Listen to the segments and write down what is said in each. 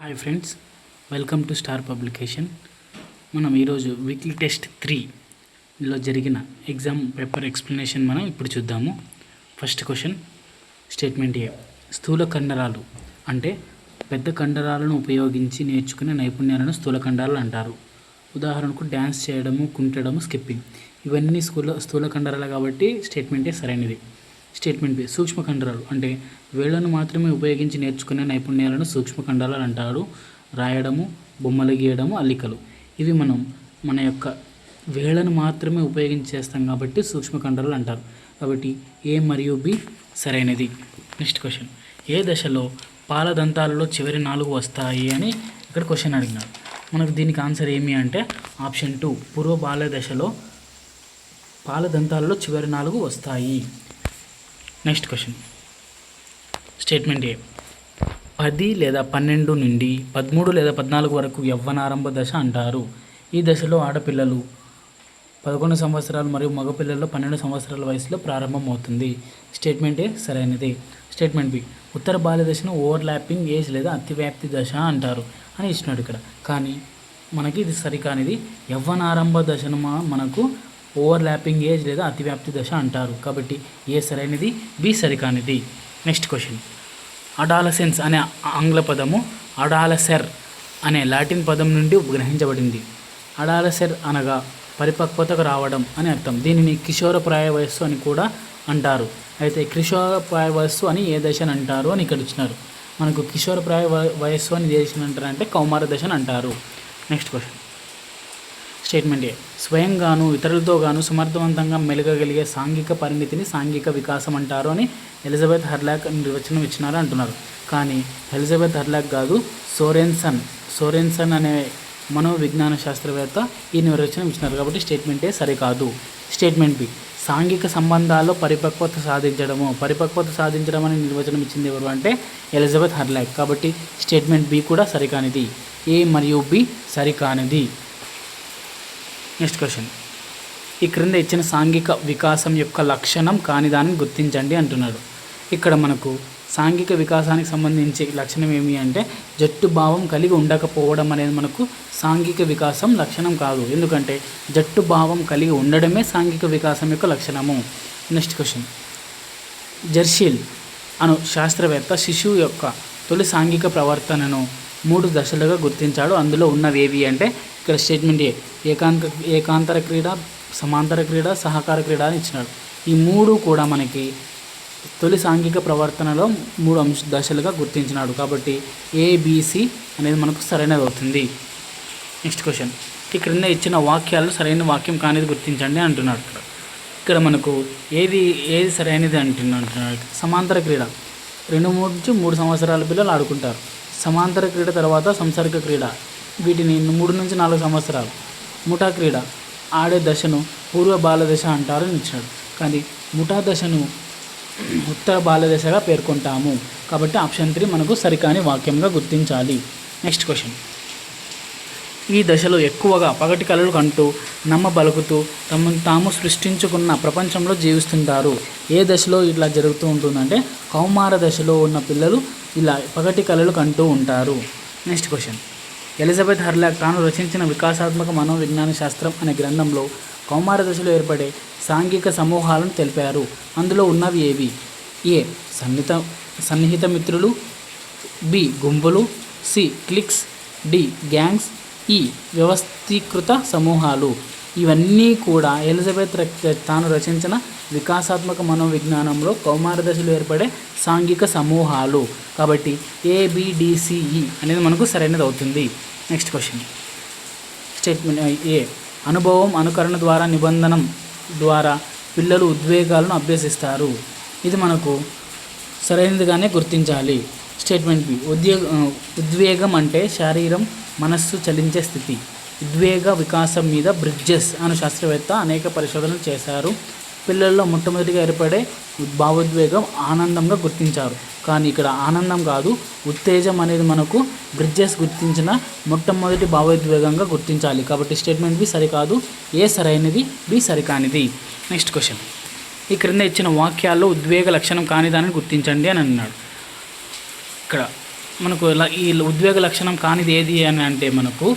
Hi friends, welcome to star publication. మనం ఈరోజు weekly test 3లో జరిగిన ఎగ్జామ్ పేపర్ ఎక్స్ప్లెనేషన్ మనం ఇప్పుడు చూద్దాము. ఫస్ట్ క్వశ్చన్, స్టేట్మెంట్ ఏ. స్థూల కండరాలు అంటే పెద్ద కండరాలను ఉపయోగించి నేర్చుకునే నైపుణ్యాలను స్థూల కండరాలు అంటారు. ఉదాహరణకు డ్యాన్స్ చేయడము, కుంటడము, స్కిప్పింగ్ ఇవన్నీ స్థూల కండరాలు కాబట్టి స్టేట్మెంట్ ఏ సరైనది. Statement B. సూక్ష్మ కండరాలు అంటే వేళ్లను మాత్రమే ఉపయోగించి నేర్చుకునే నైపుణ్యాలను సూక్ష్మ కండరాలు అంటారు. రాయడము, బొమ్మలు గీయడము, అల్లికలు ఇవి మన యొక్క వేళ్లను మాత్రమే ఉపయోగించి చేస్తాం కాబట్టి సూక్ష్మ కండరాలు అంటారు. కాబట్టి ఏ మరియు బి సరైనది. నెక్స్ట్ క్వశ్చన్, ఏ దశలో పాలదంతాలలో చివరి 4 వస్తాయి అని ఇక్కడ క్వశ్చన్ అడిగినారు. మనకు దీనికి ఆన్సర్ ఏమి అంటే ఆప్షన్ 2, పూర్వ బాల్య దశలో పాలదంతాలలో చివరి 4 వస్తాయి. నెక్స్ట్ క్వశ్చన్, స్టేట్మెంట్ ఏ. 10 లేదా 12 నుండి 13 లేదా 14 వరకు యవ్వనారంభ దశ అంటారు. ఈ దశలో ఆడపిల్లలు 11 సంవత్సరాలు మరియు మగపిల్లల్లో 12 సంవత్సరాల వయసులో ప్రారంభమవుతుంది. స్టేట్మెంట్ ఏ సరైనది. Statement B. ఉత్తర బాల్య దశను ఓవర్లాపింగ్ ఏజ్ లేదా అతివ్యాప్తి దశ అంటారు అని ఇచ్చినాడు ఇక్కడ. కానీ మనకి ఇది సరికానిది. యవ్వనారంభ దశను మనకు ఓవర్లాపింగ్ ఏజ్ లేదా అతివ్యాప్తి దశ అంటారు. కాబట్టి ఏ సరైనది, బి సరికానిది. నెక్స్ట్ క్వశ్చన్, అడాలసెన్స్ అనే ఆంగ్ల పదము అడాలసెర్ అనే లాటిన్ పదం నుండి గ్రహించబడింది. అడాలసెర్ అనగా పరిపక్వతకు రావడం అని అర్థం. దీనిని కిషోరప్రాయ వయస్సు అని కూడా అంటారు. అయితే కిషోరప్రాయ వయస్సు అని ఏ దశను అంటారు అని ఇక్కడ ఇచ్చినారు. మనకు కిషోరప్రాయ వయస్సు అని ఏ దశను అంటారంటే కౌమార దశను అంటారు. నెక్స్ట్ క్వశ్చన్, స్టేట్మెంట్ ఏ. స్వయంగాను ఇతరులతో గాను సమర్థవంతంగా మెలగగలిగే సాంఘిక పరిణితిని సాంఘిక వికాసం అంటారు అని ఎలిజబెత్ హర్లాక్ నిర్వచనం ఇచ్చినారు అంటున్నారు. కానీ ఎలిజబెత్ హర్లాక్ కాదు, సోరెన్సన్ అనే మనోవిజ్ఞాన శాస్త్రవేత్త ఈ నిర్వచనం ఇచ్చినారు. కాబట్టి స్టేట్మెంట్ ఏ సరికాదు. Statement B. సాంఘిక సంబంధాల్లో పరిపక్వత సాధించడం అనే నిర్వచనం ఇచ్చింది ఎవరు అంటే ఎలిజబెత్ హర్లాక్. కాబట్టి స్టేట్మెంట్ బి కూడా సరికానిది. ఏ మరియు బి సరికానిది. నెక్స్ట్ క్వశ్చన్, ఈ క్రింద ఇచ్చిన సాంఘిక వికాసం యొక్క లక్షణం కాని దానిని గుర్తించండి అంటున్నాడు. ఇక్కడ మనకు సాంఘిక వికాసానికి సంబంధించి లక్షణం ఏమి అంటే జట్టు భావం కలిగి ఉండకపోవడం అనేది మనకు సాంఘిక వికాసం లక్షణం కాదు. ఎందుకంటే జట్టు భావం కలిగి ఉండడమే సాంఘిక వికాసం యొక్క లక్షణము. నెక్స్ట్ క్వశ్చన్, జెర్షిల్ అను శాస్త్రవేత్త శిశువు యొక్క తొలి సాంఘిక ప్రవర్తనను 3 దశలుగా గుర్తించాడు. అందులో ఉన్నవి ఏవి అంటే ఇక్కడ స్టేట్మెంట్ ఏ. ఏకాంతర క్రీడ, సమాంతర క్రీడ, సహకార క్రీడ అని ఇచ్చినాడు. ఈ 3 కూడా మనకి తొలి సాంఘిక ప్రవర్తనలో 3 దశలుగా గుర్తించినాడు. కాబట్టి ఏబిసి అనేది మనకు సరైనది అవుతుంది. నెక్స్ట్ క్వశ్చన్, ఈ క్రింద ఇచ్చిన వాక్యాలు సరైన వాక్యం కానిది గుర్తించండి అంటున్నాడు. ఇక్కడ మనకు ఏది సరైనది అంటున్నాడు. సమాంతర క్రీడ 2 నుంచి 3 సంవత్సరాల పిల్లలు ఆడుకుంటారు. సమాంతర క్రీడ తర్వాత సంసర్గ క్రీడ, వీటిని 3 నుంచి 4 సంవత్సరాలు. ముఠా క్రీడ ఆడే దశను పూర్వ బాల్య దశ అంటారు అని ఇచ్చాడు. కానీ ముఠా దశను ఉత్తర బాల్య దశగా పేర్కొంటాము. కాబట్టి ఆప్షన్ 3 మనకు సరికాని వాక్యంగా గుర్తించాలి. నెక్స్ట్ క్వశ్చన్, ఈ దశలో ఎక్కువగా పగటి కలలు కంటూ నమ్మబలుకుతూ తాము సృష్టించుకున్న ప్రపంచంలో జీవిస్తుంటారు. ఏ దశలో ఇట్లా జరుగుతూ ఉంటుందంటే కౌమార దశలో ఉన్న పిల్లలు ఇలా పగటి కలలు కంటూ ఉంటారు. నెక్స్ట్ క్వశ్చన్, ఎలిజబెత్ హర్లాక్ తాను రచించిన వికాసాత్మక మనోవిజ్ఞాన శాస్త్రం అనే గ్రంథంలో కౌమార దశలో ఏర్పడే సాంఘిక సమూహాలను తెలిపారు. అందులో ఉన్నవి ఏవి? ఏ. సన్నిహిత మిత్రులు, బి. గుంపులు, సి. Clicks, D. గ్యాంగ్స్, ఈ. వ్యవస్థీకృత సమూహాలు. ఇవన్నీ కూడా ఎలిజబెత్ తాను రచించిన వికాసాత్మక మనోవిజ్ఞానంలో కౌమార దశలో ఏర్పడే సాంఘిక సమూహాలు. కాబట్టి ఏబిడిసిఈ అనేది మనకు సరైనది అవుతుంది. నెక్స్ట్ క్వశ్చన్, స్టేట్మెంట్ ఏ. అనుభవం, అనుకరణ ద్వారా నిబంధనం ద్వారా పిల్లలు ఉద్వేగాలను అభ్యసిస్తారు. ఇది మనకు సరైనదిగానే గుర్తించాలి. Statement B. ఉద్వేగం అంటే శరీరం, మనస్సు చలించే స్థితి. ఉద్వేగ వికాసం మీద బ్రిడ్జెస్ అనే శాస్త్రవేత్త అనేక పరిశోధనలు చేశారు. పిల్లల్లో మొట్టమొదటిగా ఏర్పడే భావోద్వేగం ఆనందంగా గుర్తించారు. కానీ ఇక్కడ ఆనందం కాదు, ఉత్తేజం అనేది మనకు బ్రిడ్జెస్ గుర్తించిన మొట్టమొదటి భావోద్వేగంగా గుర్తించాలి. కాబట్టి స్టేట్మెంట్ బి సరికాదు. ఏ సరైనది, బి సరికానిది. నెక్స్ట్ క్వశ్చన్, ఈ క్రింద ఇచ్చిన వాక్యాల్లో ఉద్వేగ లక్షణం కాని దానిని గుర్తించండి అని అన్నాడు. ఇక్కడ మనకు ఈ ఉద్వేగ లక్షణం కానిది ఏది అని అంటే మనకు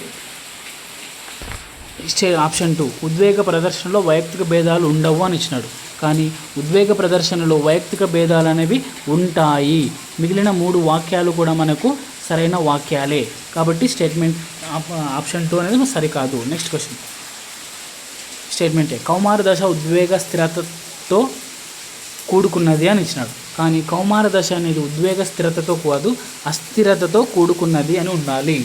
ఆప్షన్ 2 ఉద్వేగ ప్రదర్శనలో వైయక్తిక భేదాలు ఉండవు అని ఇచ్చినాడు. కానీ ఉద్వేగ ప్రదర్శనలో వైయక్తిక భేదాలు అనేవి ఉంటాయి. మిగిలిన 3 వాక్యాలు కూడా మనకు సరైన వాక్యాలే. కాబట్టి స్టేట్మెంట్ ఆప్షన్ 2 అనేది సరికాదు. Next question. స్టేట్మెంట్ ఏ కౌమార దశ ఉద్వేగ స్థిరతతో కూడుకున్నది అని ఇచ్చినాడు. కానీ కౌమార దశ అనేది ఉద్వేగ స్థిరతతో కాదు, అస్థిరతతో కూడుకున్నది అని ఉండాలి.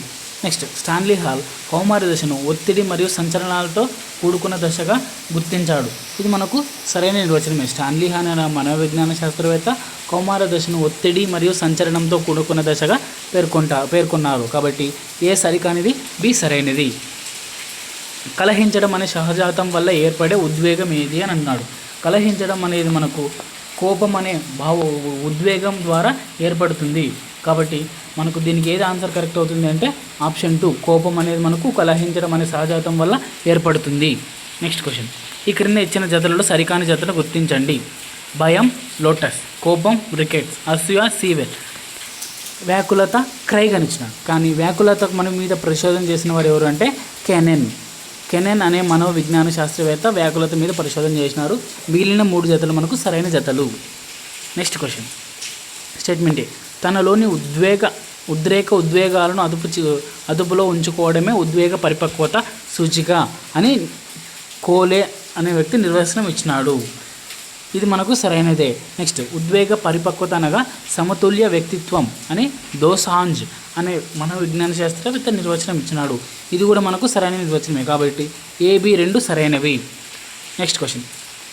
నెక్స్ట్ స్టాన్లీ హాల్ కౌమార దశను ఒత్తిడి మరియు సంచలనాలతో కూడుకున్న దశగా గుర్తించాడు. ఇది మనకు సరైన నిర్వచనమే. స్టాన్లీ హాల్ అనే మనోవిజ్ఞాన శాస్త్రవేత్త కౌమార దశను ఒత్తిడి మరియు సంచలనంతో కూడుకున్న దశగా పేర్కొన్నారు. కాబట్టి ఏ సరికానిది, బి సరైనది. కలహించడం అనే సహజాతం వల్ల ఏర్పడే ఉద్వేగం ఏది అని అన్నాడు. కలహించడం అనేది మనకు కోపం అనే ఉద్వేగం ద్వారా ఏర్పడుతుంది. కాబట్టి మనకు దీనికి ఏది ఆన్సర్ కరెక్ట్ అవుతుంది అంటే ఆప్షన్ 2 కోపం అనేది మనకు కలహించడం అనే సహజాతం వల్ల ఏర్పడుతుంది. Next question. ఈ క్రింద ఇచ్చిన జతలలో సరికాని జతను గుర్తించండి. భయం లోటస్, కోపం రికెట్స్, అసూయ సీవెల్, వ్యాకులత క్రైగ్ అని ఇచ్చినాడు. కానీ వ్యాకులతకు మన మీద పరిశోధన చేసిన వారు ఎవరు అంటే కెనెన్ అనే మనోవిజ్ఞాన శాస్త్రవేత్త వ్యాకులత మీద పరిశోధన చేసినారు. మిగిలిన 3 జతలు మనకు సరైన జతలు. Next question. స్టేట్మెంట్ ఏ తనలోని ఉద్వేగాలను అదుపులో ఉంచుకోవడమే ఉద్వేగ పరిపక్వత సూచిక అని కోలే అనే వ్యక్తి నిర్వచనం ఇచ్చినాడు. ఇది మనకు సరైనదే. నెక్స్ట్ ఉద్వేగ పరిపక్వత అనగా సమతుల్య వ్యక్తిత్వం అని దోసాంజ్ అనే మనోవిజ్ఞాన శాస్త్రవేత్త నిర్వచనం ఇచ్చినాడు. ఇది కూడా మనకు సరైన నిర్వచనమే. కాబట్టి ఏబి 2 సరైనవి. Next question.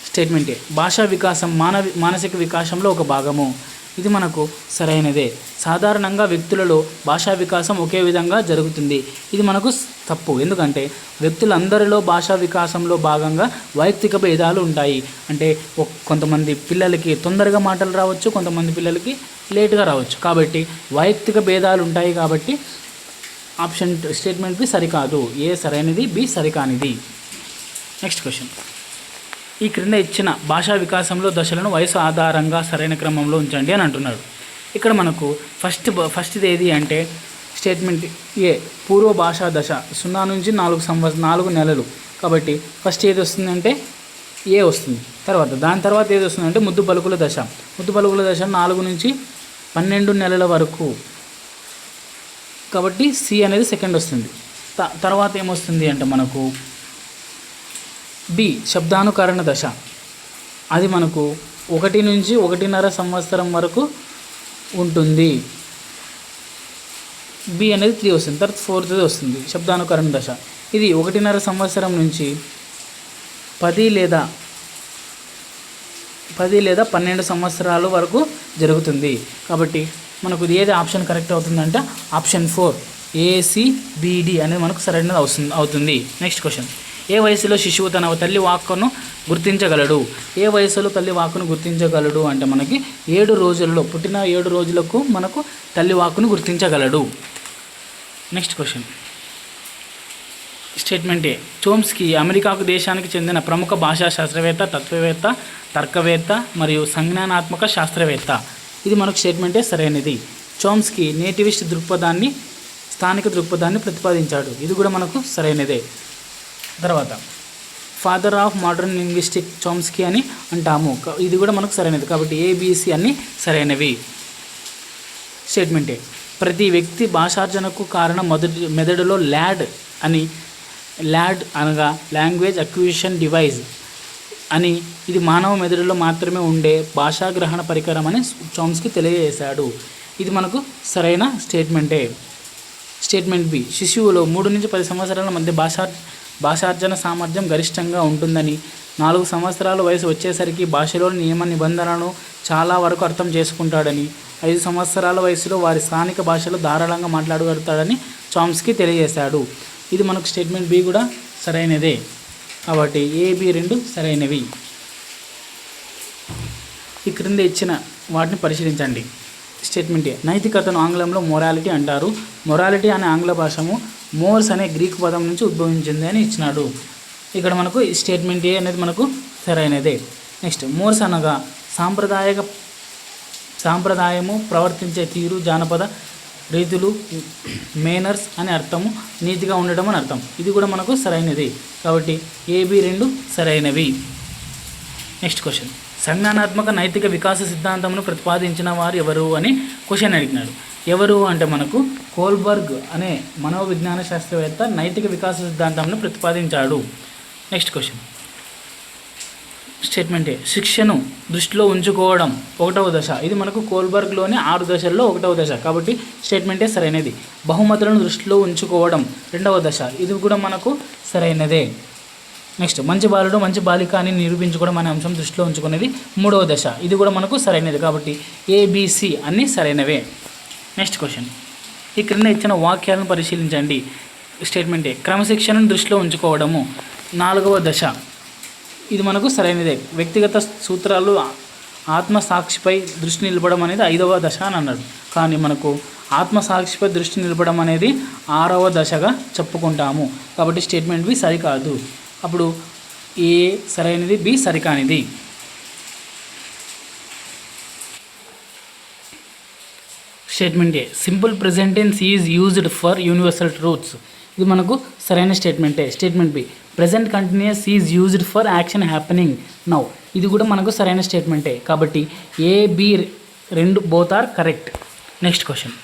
స్టేట్మెంట్ ఏ భాషా వికాసం మానసిక వికాసంలో ఒక భాగము. ఇది మనకు సరైనదే. సాధారణంగా వ్యక్తులలో భాషా వికాసం ఒకే విధంగా జరుగుతుంది. ఇది మనకు తప్పు. ఎందుకంటే వ్యక్తులందరిలో భాషా వికాసంలో భాగంగా వైయక్తిక భేదాలు ఉంటాయి. అంటే కొంతమంది పిల్లలకి తొందరగా మాటలు రావచ్చు, కొంతమంది పిల్లలకి లేటుగా రావచ్చు. కాబట్టి వైయక్తిక భేదాలు ఉంటాయి. కాబట్టి ఆప్షన్ స్టేట్మెంట్ బి సరికాదు. ఏ సరైనది, బి సరికానిది. Next question. ఈ క్రింద ఇచ్చిన భాషా వికాసంలో దశలను వయసు ఆధారంగా సరైన క్రమంలో ఉంచండి అని అంటున్నాడు. ఇక్కడ మనకు ఫస్ట్ది ఏది అంటే స్టేట్మెంట్ ఏ పూర్వ భాషా దశ 0 నుంచి 4 నెలలు. కాబట్టి ఫస్ట్ ఏది వస్తుందంటే ఏ వస్తుంది. దాని తర్వాత ఏది వస్తుందంటే ముద్దు పలుకుల దశ. ముద్దు పలుకుల దశ 4 నుంచి 12 నెలల వరకు. కాబట్టి సి అనేది సెకండ్ వస్తుంది. తర్వాత ఏమొస్తుంది అంటే మనకు బి శబ్దానుకరణ దశ. అది మనకు 1 నుంచి 1.5 సంవత్సరం వరకు ఉంటుంది. బి అనేది 3 వస్తుంది. తర్వాత 4th వస్తుంది శబ్దానుకరణ దశ. ఇది 1.5 సంవత్సరం నుంచి 10 లేదా 12 సంవత్సరాల వరకు జరుగుతుంది. కాబట్టి మనకు ఏది ఆప్షన్ కరెక్ట్ అవుతుందంటే ఆప్షన్ 4 ఏసిబిడి అనేది మనకు సరైనది అవుతుంది. Next question. ఏ వయసులో శిశువు తన తల్లి వాక్కును గుర్తించగలడు? ఏ వయసులో తల్లి వాక్కును గుర్తించగలడు అంటే మనకి 7 రోజులలో, పుట్టిన 7 రోజులకు మనకు తల్లి వాక్కును గుర్తించగలడు. Next question. Statement A Chomsky అమెరికాకు దేశానికి చెందిన ప్రముఖ భాషా శాస్త్రవేత్త, తత్వవేత్త, తర్కవేత్త మరియు సంజ్ఞానాత్మక శాస్త్రవేత్త. ఇది మనకు స్టేట్మెంటే సరైనది. చోమ్స్కీ నేటివిస్ట్ దృక్పథాన్ని, స్థానిక దృక్పథాన్ని ప్రతిపాదించాడు. ఇది కూడా మనకు సరైనదే. తర్వాత father of modern linguistic Chomsky అని అంటాము. ఇది కూడా మనకు సరైనది. కాబట్టి ఏబిసి అన్నీ సరైనవి. స్టేట్మెంటే ప్రతి వ్యక్తి భాషార్జనకు కారణం మెదడులో ల్యాడ్ అనగా లాంగ్వేజ్ అక్విజిషన్ డివైస్ అని, ఇది మానవ మెదడులో మాత్రమే ఉండే భాషాగ్రహణ పరికరం అని చోమ్స్కీ తెలియజేశాడు. ఇది మనకు సరైన స్టేట్మెంటే. స్టేట్మెంట్ బి శిశువులో 3 నుంచి 10 సంవత్సరాల మధ్య భాషార్జన సామర్థ్యం గరిష్టంగా ఉంటుందని, 4 సంవత్సరాల వయసు వచ్చేసరికి భాషలోని నియమ నిబంధనలను చాలా వరకు అర్థం చేసుకుంటాడని, 5 సంవత్సరాల వయసులో వారి స్థానిక భాషలో ధారాళంగా మాట్లాడగలుగుతాడని చోమ్స్కీ తెలియజేశాడు. ఇది మనకు స్టేట్మెంట్ బి కూడా సరైనదే. కాబట్టి ఏబి 2 సరైనవి. ఈ క్రింద ఇచ్చిన వాటిని పరిశీలించండి. స్టేట్మెంట్ ఏ నైతికతను ఆంగ్లంలో మొరాలిటీ అంటారు. మొరాలిటీ అనే ఆంగ్ల భాషము మోర్స్ అనే గ్రీకు పదం నుంచి ఉద్భవించింది అని ఇచ్చినాడు. ఇక్కడ మనకు స్టేట్మెంట్ ఏ అనేది మనకు సరైనదే. నెక్స్ట్ మోర్స్ అనగా సాంప్రదాయము, ప్రవర్తించే తీరు, జానపద రీతులు, మేనర్స్ అని అర్థము, నీతిగా ఉండటం అని అర్థం. ఇది కూడా మనకు సరైనది. కాబట్టి ఏబి రెండు సరైనవి. నెక్స్ట్ క్వశ్చన్, సంజ్ఞానాత్మక నైతిక వికాస సిద్ధాంతమును ప్రతిపాదించిన వారు ఎవరు అని క్వశ్చన్ అడిగినాడు. ఎవరు అంటే మనకు కోల్బర్గ్ అనే మనోవిజ్ఞాన శాస్త్రవేత్త నైతిక వికాస సిద్ధాంతంను ప్రతిపాదించాడు. నెక్స్ట్ క్వశ్చన్, స్టేట్మెంట్ ఏ, శిక్షను దృష్టిలో ఉంచుకోవడం 1వ దశ. ఇది మనకు కోల్బర్గ్లోని 6 దశల్లో 1వ దశ. కాబట్టి స్టేట్మెంటే సరైనది. బహుమతులను దృష్టిలో ఉంచుకోవడం 2వ దశ. ఇది కూడా మనకు సరైనదే. నెక్స్ట్, మంచి బాలుడు మంచి బాలిక అని నిరూపించుకోవడం అనే అంశం దృష్టిలో ఉంచుకునేది 3వ దశ. ఇది కూడా మనకు సరైనది. కాబట్టి ఏబిసి అన్నీ సరైనవే. నెక్స్ట్ క్వశ్చన్, ఈ క్రింద ఇచ్చిన వాక్యాలను పరిశీలించండి. స్టేట్మెంట్ ఏ, క్రమశిక్షణను దృష్టిలో ఉంచుకోవడము 4వ దశ. ఇది మనకు సరైనదే. వ్యక్తిగత సూత్రాలు ఆత్మసాక్షిపై దృష్టి నిలపడం అనేది 5వ దశ అని అన్నాడు. కానీ మనకు ఆత్మసాక్షిపై దృష్టి నిలపడం అనేది 6వ దశగా చెప్పుకుంటాము. కాబట్టి స్టేట్మెంట్ బి సరికాదు. అప్పుడు ఏ సరైనది, బి సరికానిది. Statement A, simple present tense is used for universal truths. ఇది మనకు సరైన స్టేట్మెంటే. Statement B, present continuous is used for action happening now. ఇది కూడా మనకు సరైన స్టేట్మెంటే. కాబట్టి ఏ, బి రెండు both are correct. Next question,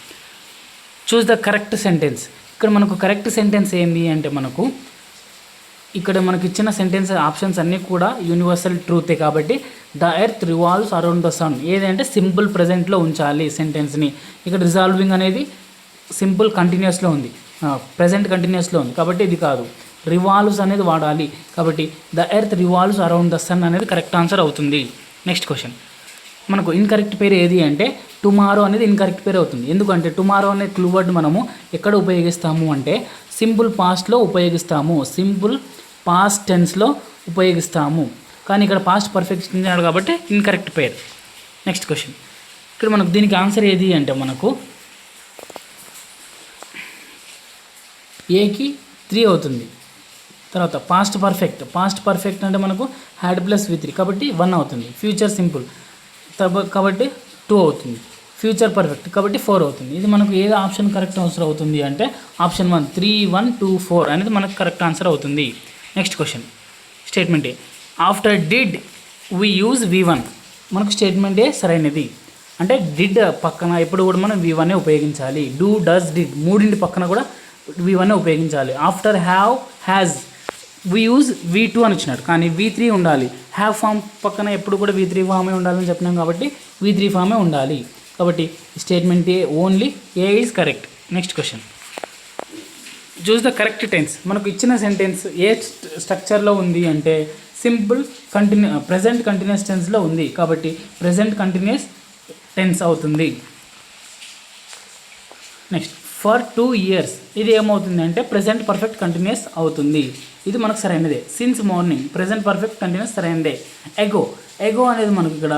choose the correct sentence. ఇక్కడ మనకు కరెక్ట్ సెంటెన్స్ ఏంటి అంటే మనకు ఇక్కడ మనకి ఇచ్చిన సెంటెన్స్ ఆప్షన్స్ అన్నీ కూడా యూనివర్సల్ ట్రూతే. కాబట్టి the earth revolves around the sun ఏదంటే సింపుల్ ప్రెజెంట్లో ఉంచాలి సెంటెన్స్ని. ఇక్కడ రిజాల్వింగ్ అనేది సింపుల్ కంటిన్యూస్లో ఉంది, ప్రెజెంట్ కంటిన్యూస్లో ఉంది. కాబట్టి ఇది కాదు. రివాల్వ్స్ అనేది వాడాలి. కాబట్టి the earth revolves around the sun అనేది కరెక్ట్ ఆన్సర్ అవుతుంది. నెక్స్ట్ క్వశ్చన్, మనకు ఇన్కరెక్ట్ పేరు ఏది అంటే టుమారో అనేది ఇన్కరెక్ట్ పేరు అవుతుంది. ఎందుకంటే టుమారో అనే క్లూ వర్డ్ మనము ఎక్కడ ఉపయోగిస్తాము అంటే సింపుల్ పాస్ట్లో ఉపయోగిస్తాము, సింపుల్ పాస్ట్ టెన్స్లో ఉపయోగిస్తాము. కానీ ఇక్కడ పాస్ట్ పర్ఫెక్ట్ ఇచ్చినాడు కాబట్టి ఇన్కరెక్ట్ పేర్. నెక్స్ట్ క్వశ్చన్, ఇక్కడ మనకు దీనికి ఆన్సర్ ఏది అంటే మనకు ఏకి 3 అవుతుంది. తర్వాత పాస్ట్ పర్ఫెక్ట్ అంటే మనకు హ్యాడ్ ప్లస్ V3 కాబట్టి 1 అవుతుంది. ఫ్యూచర్ సింపుల్ కాబట్టి 2 అవుతుంది. ఫ్యూచర్ పర్ఫెక్ట్ కాబట్టి 4 అవుతుంది. ఇది మనకు ఏ ఆప్షన్ కరెక్ట్ ఆన్సర్ అవుతుంది అంటే ఆప్షన్ 1 3 1 2 4 అనేది మనకు కరెక్ట్ ఆన్సర్ అవుతుంది. Next question, statement A, after did we use V1. మనకు స్టేట్మెంట్ ఏ సరైనది. అంటే డిడ్ పక్కన ఎప్పుడు కూడా మనం V1 ఉపయోగించాలి. డూ, డస్, డిడ్ మూడింటి పక్కన కూడా V1 ఉపయోగించాలి. After have, has we use V2 అని ఇచ్చినాడు కానీ V3 ఉండాలి. హ్యావ్ ఫామ్ పక్కన ఎప్పుడు కూడా V3 ఫామే ఉండాలని చెప్పినాం కాబట్టి V3 ఫామే ఉండాలి. కాబట్టి statement A only A is correct. Next question, choose the correct tense. మనకు ఇచ్చిన సెంటెన్స్ ఏ స్ట్రక్చర్లో ఉంది అంటే సింపుల్ ప్రెజెంట్ కంటిన్యూస్ టెన్స్లో ఉంది. కాబట్టి ప్రెజెంట్ కంటిన్యూస్ టెన్స్ అవుతుంది. నెక్స్ట్, ఫర్ 2 years ఇది ఏమవుతుంది అంటే ప్రెజెంట్ పర్ఫెక్ట్ కంటిన్యూస్ అవుతుంది. ఇది మనకు సరైనదే. Since morning present perfect continuous సరైనదే. ఎగో అనేది మనకు ఇక్కడ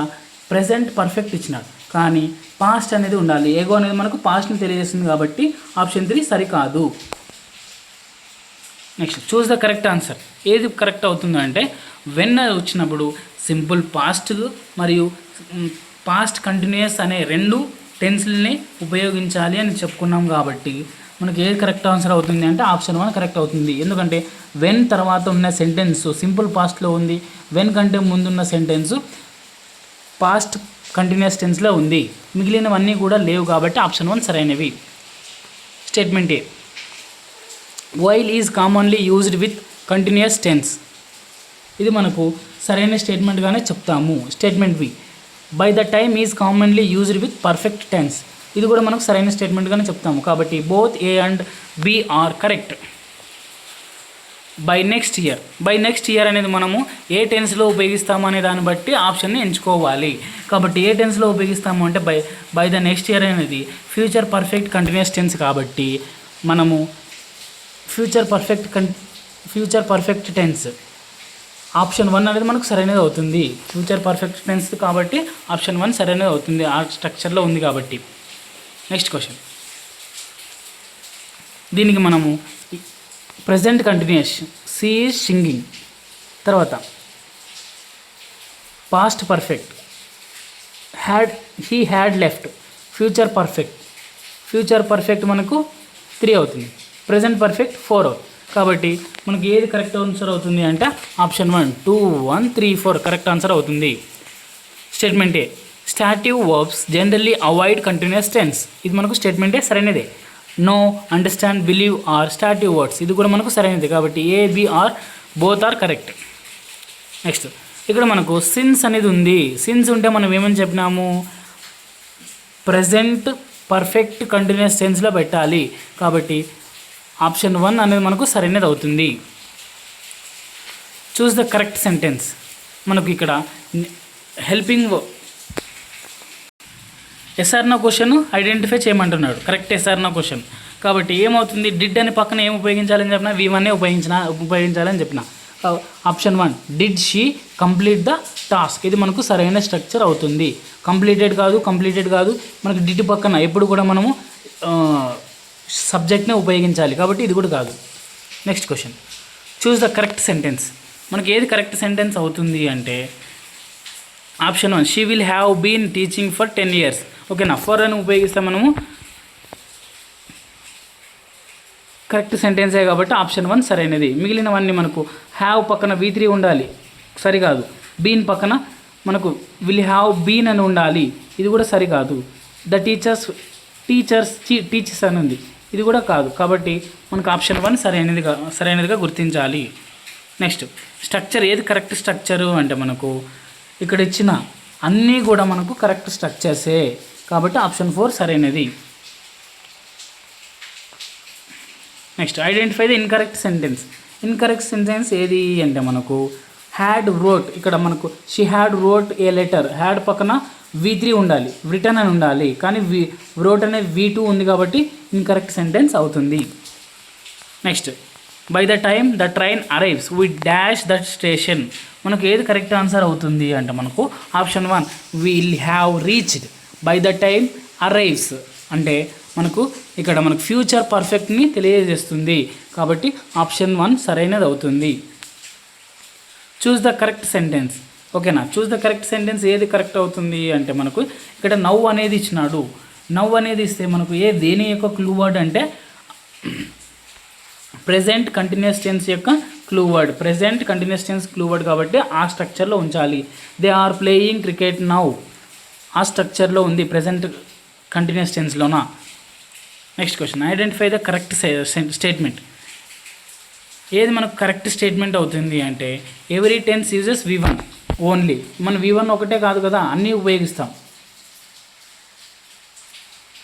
ప్రెజెంట్ పర్ఫెక్ట్ ఇచ్చినాడు కానీ పాస్ట్ అనేది ఉండాలి. ఎగో అనేది మనకు పాస్ట్ని తెలియజేస్తుంది కాబట్టి ఆప్షన్ 3 సరికాదు. Next, choose the correct answer. ఏది కరెక్ట్ అవుతుందో అంటే వెన్ వచ్చినప్పుడు సింపుల్ పాస్ట్ మరియు పాస్ట్ కంటిన్యూస్ అనే 2 టెన్స్ని ఉపయోగించాలి అని చెప్పుకున్నాం. కాబట్టి మనకి ఏది కరెక్ట్ ఆన్సర్ అవుతుంది అంటే ఆప్షన్ 1 కరెక్ట్ అవుతుంది. ఎందుకంటే వెన్ తర్వాత ఉన్న సెంటెన్స్ సింపుల్ పాస్ట్లో ఉంది, వెన్ కంటే ముందున్న సెంటెన్స్ పాస్ట్ కంటిన్యూస్ టెన్స్లో ఉంది. మిగిలినవన్నీ కూడా లేవు కాబట్టి ఆప్షన్ 1 సరైనవి. Statement A, while is commonly used with continuous tense. ఇది మనకు సరైన స్టేట్మెంట్గానే చెప్తాము. Statement B, by the time is commonly used with perfect tense. ఇది కూడా మనకు సరైన స్టేట్మెంట్గానే చెప్తాము. కాబట్టి both A and B are correct. By next year అనేది మనము ఏ టెన్స్లో ఉపయోగిస్తాము అనే దాన్ని బట్టి ఆప్షన్ని ఎంచుకోవాలి. కాబట్టి ఏ టెన్స్లో ఉపయోగిస్తాము అంటే బై ద నెక్స్ట్ ఇయర్ అనేది ఫ్యూచర్ పర్ఫెక్ట్ కంటిన్యూస్ టెన్స్ కాబట్టి మనము ఫ్యూచర్ పర్ఫెక్ట్ టెన్స్ ఆప్షన్ 1 అనేది మనకు సరైనది అవుతుంది. ఫ్యూచర్ పర్ఫెక్ట్ టెన్స్ కాబట్టి ఆప్షన్ 1 సరైనది అవుతుంది, ఆ స్ట్రక్చర్లో ఉంది కాబట్టి. నెక్స్ట్ క్వశ్చన్, దీనికి మనము present continuous she is singing, తర్వాత past perfect he had left, future perfect future perfect మనకు 3 అవుతుంది, ప్రజెంట్ పర్ఫెక్ట్ 4 అవుతుంది. కాబట్టి మనకి ఏది కరెక్ట్ ఆన్సర్ అవుతుంది అంటే ఆప్షన్ 1, 2, 1, 3, 4 కరెక్ట్ ఆన్సర్ అవుతుంది. Statement A, stative verbs generally avoid continuous tense. ఇది మనకు స్టేట్మెంట్ ఏ సరైనదే. Know, understand, believe are stative words. ఇది కూడా మనకు సరైనది. కాబట్టి A, B are both are correct. Next ఇక్కడ మనకు సిన్స్ అనేది ఉంది. సిన్స్ ఉంటే మనం ఏమని చెప్పినాము, ప్రజెంట్ పర్ఫెక్ట్ కంటిన్యూస్ టెన్స్లో పెట్టాలి. కాబట్టి ఆప్షన్ 1 అనేది మనకు సరైనది అవుతుంది. Choose the correct sentence. మనకు ఇక్కడ హెల్పింగ్ ఎస్ఆర్నో క్వశ్చన్ ఐడెంటిఫై చేయమంటున్నాడు. Correct yes or no question. కాబట్టి ఏమవుతుంది, డిడ్ అని పక్కన ఏం ఉపయోగించాలని చెప్పిన V1 ఉపయోగించాలని చెప్పిన. Option 1, did she complete the task. ఇది మనకు సరైన స్ట్రక్చర్ అవుతుంది. కంప్లీటెడ్ కాదు, మనకు డిడ్ పక్కన ఎప్పుడు కూడా మనము సబ్జెక్ట్నే ఉపయోగించాలి. కాబట్టి ఇది కూడా కాదు. Next question, choose the correct sentence. మనకి ఏది కరెక్ట్ సెంటెన్స్ అవుతుంది అంటే option 1, she will have been teaching for 10 years. ఓకేనా, ఫర్ అని ఉపయోగిస్తే మనము కరెక్ట్ సెంటెన్సే కాబట్టి ఆప్షన్ 1 సరైనది. మిగిలినవన్నీ మనకు హ్యావ్ పక్కన V3 ఉండాలి, సరికాదు. బీన్ పక్కన మనకు విల్ హ్యావ్ బీన్ అని ఉండాలి, ఇది కూడా సరికాదు. ద టీచర్స్ అని ఉంది, ఇది కూడా కాదు. కాబట్టి మనకు ఆప్షన్ 1 సరైనదిగా గుర్తించాలి. నెక్స్ట్ స్ట్రక్చర్, ఏది కరెక్ట్ స్ట్రక్చరు అంటే మనకు ఇక్కడ ఇచ్చిన అన్నీ కూడా మనకు కరెక్ట్ స్ట్రక్చర్సే. కాబట్టి ఆప్షన్ 4 సరైనది. Next identify the incorrect sentence. Incorrect sentence ఏది అంటే మనకు హ్యాడ్ రోట్. ఇక్కడ మనకు she had wrote a letter. Had పక్కన V3 ఉండాలి, రిటర్న్ అని ఉండాలి. కానీ రోట్ అనే V2 ఉంది కాబట్టి ఇన్కరెక్ట్ సెంటెన్స్ అవుతుంది. Next by the time the train arrives we dash that station. మనకు ఏది కరెక్ట్ ఆన్సర్ అవుతుంది అంటే మనకు option 1, will have reached. By the time arrives అంటే మనకు ఇక్కడ మనకు ఫ్యూచర్ పర్ఫెక్ట్ని తెలియజేస్తుంది. కాబట్టి ఆప్షన్ 1 సరైనది అవుతుంది. Choose the correct sentence. ఓకేనా, చూస్ ద కరెక్ట్ సెంటెన్స్ ఏది కరెక్ట్ అవుతుంది అంటే మనకు ఇక్కడ నవ్ అనేది ఇచ్చినాడు. నవ్ అనేది ఇస్తే మనకు దేని యొక్క క్లూ వర్డ్ అంటే ప్రెజెంట్ కంటిన్యూస్ టెన్స్ యొక్క clue word. Present continuous tense clue word కాబట్టి ఆ స్ట్రక్చర్లో ఉంచాలి. They are playing cricket now, ఆ స్ట్రక్చర్లో ఉంది, ప్రెజెంట్ కంటిన్యూస్ టెన్స్లోనా. Next question, identify the correct statement. ఏది మనకు కరెక్ట్ స్టేట్మెంట్ అవుతుంది అంటే every tense uses V1 only. మనం V1 ఒకటే కాదు కదా, అన్నీ ఉపయోగిస్తాం.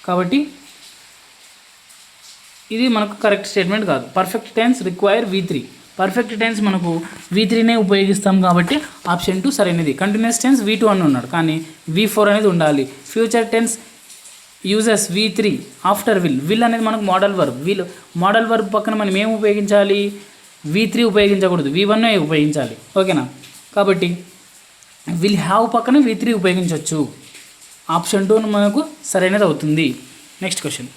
కాబట్టి ఇది మనకు కరెక్ట్ స్టేట్మెంట్ కాదు. Perfect tense require V3. Perfect tense మనకు V3నే ఉపయోగిస్తాం కాబట్టి ఆప్షన్ 2 సరైనది. కంటిన్యూస్ టెన్స్ V2 అని ఉన్నాడు, కానీ V4 అనేది ఉండాలి. Future tense uses V3 after will అనేది మనకు మోడల్ వర్బ్. మోడల్ వర్బ్ పక్కన మనం ఏం ఉపయోగించాలి, V3 ఉపయోగించకూడదు, V1 ఉపయోగించాలి. ఓకేనా, కాబట్టి విల్ హ్యావ్ పక్కన V3 ఉపయోగించవచ్చు. ఆప్షన్ 2 మనకు సరైనది అవుతుంది. Next question,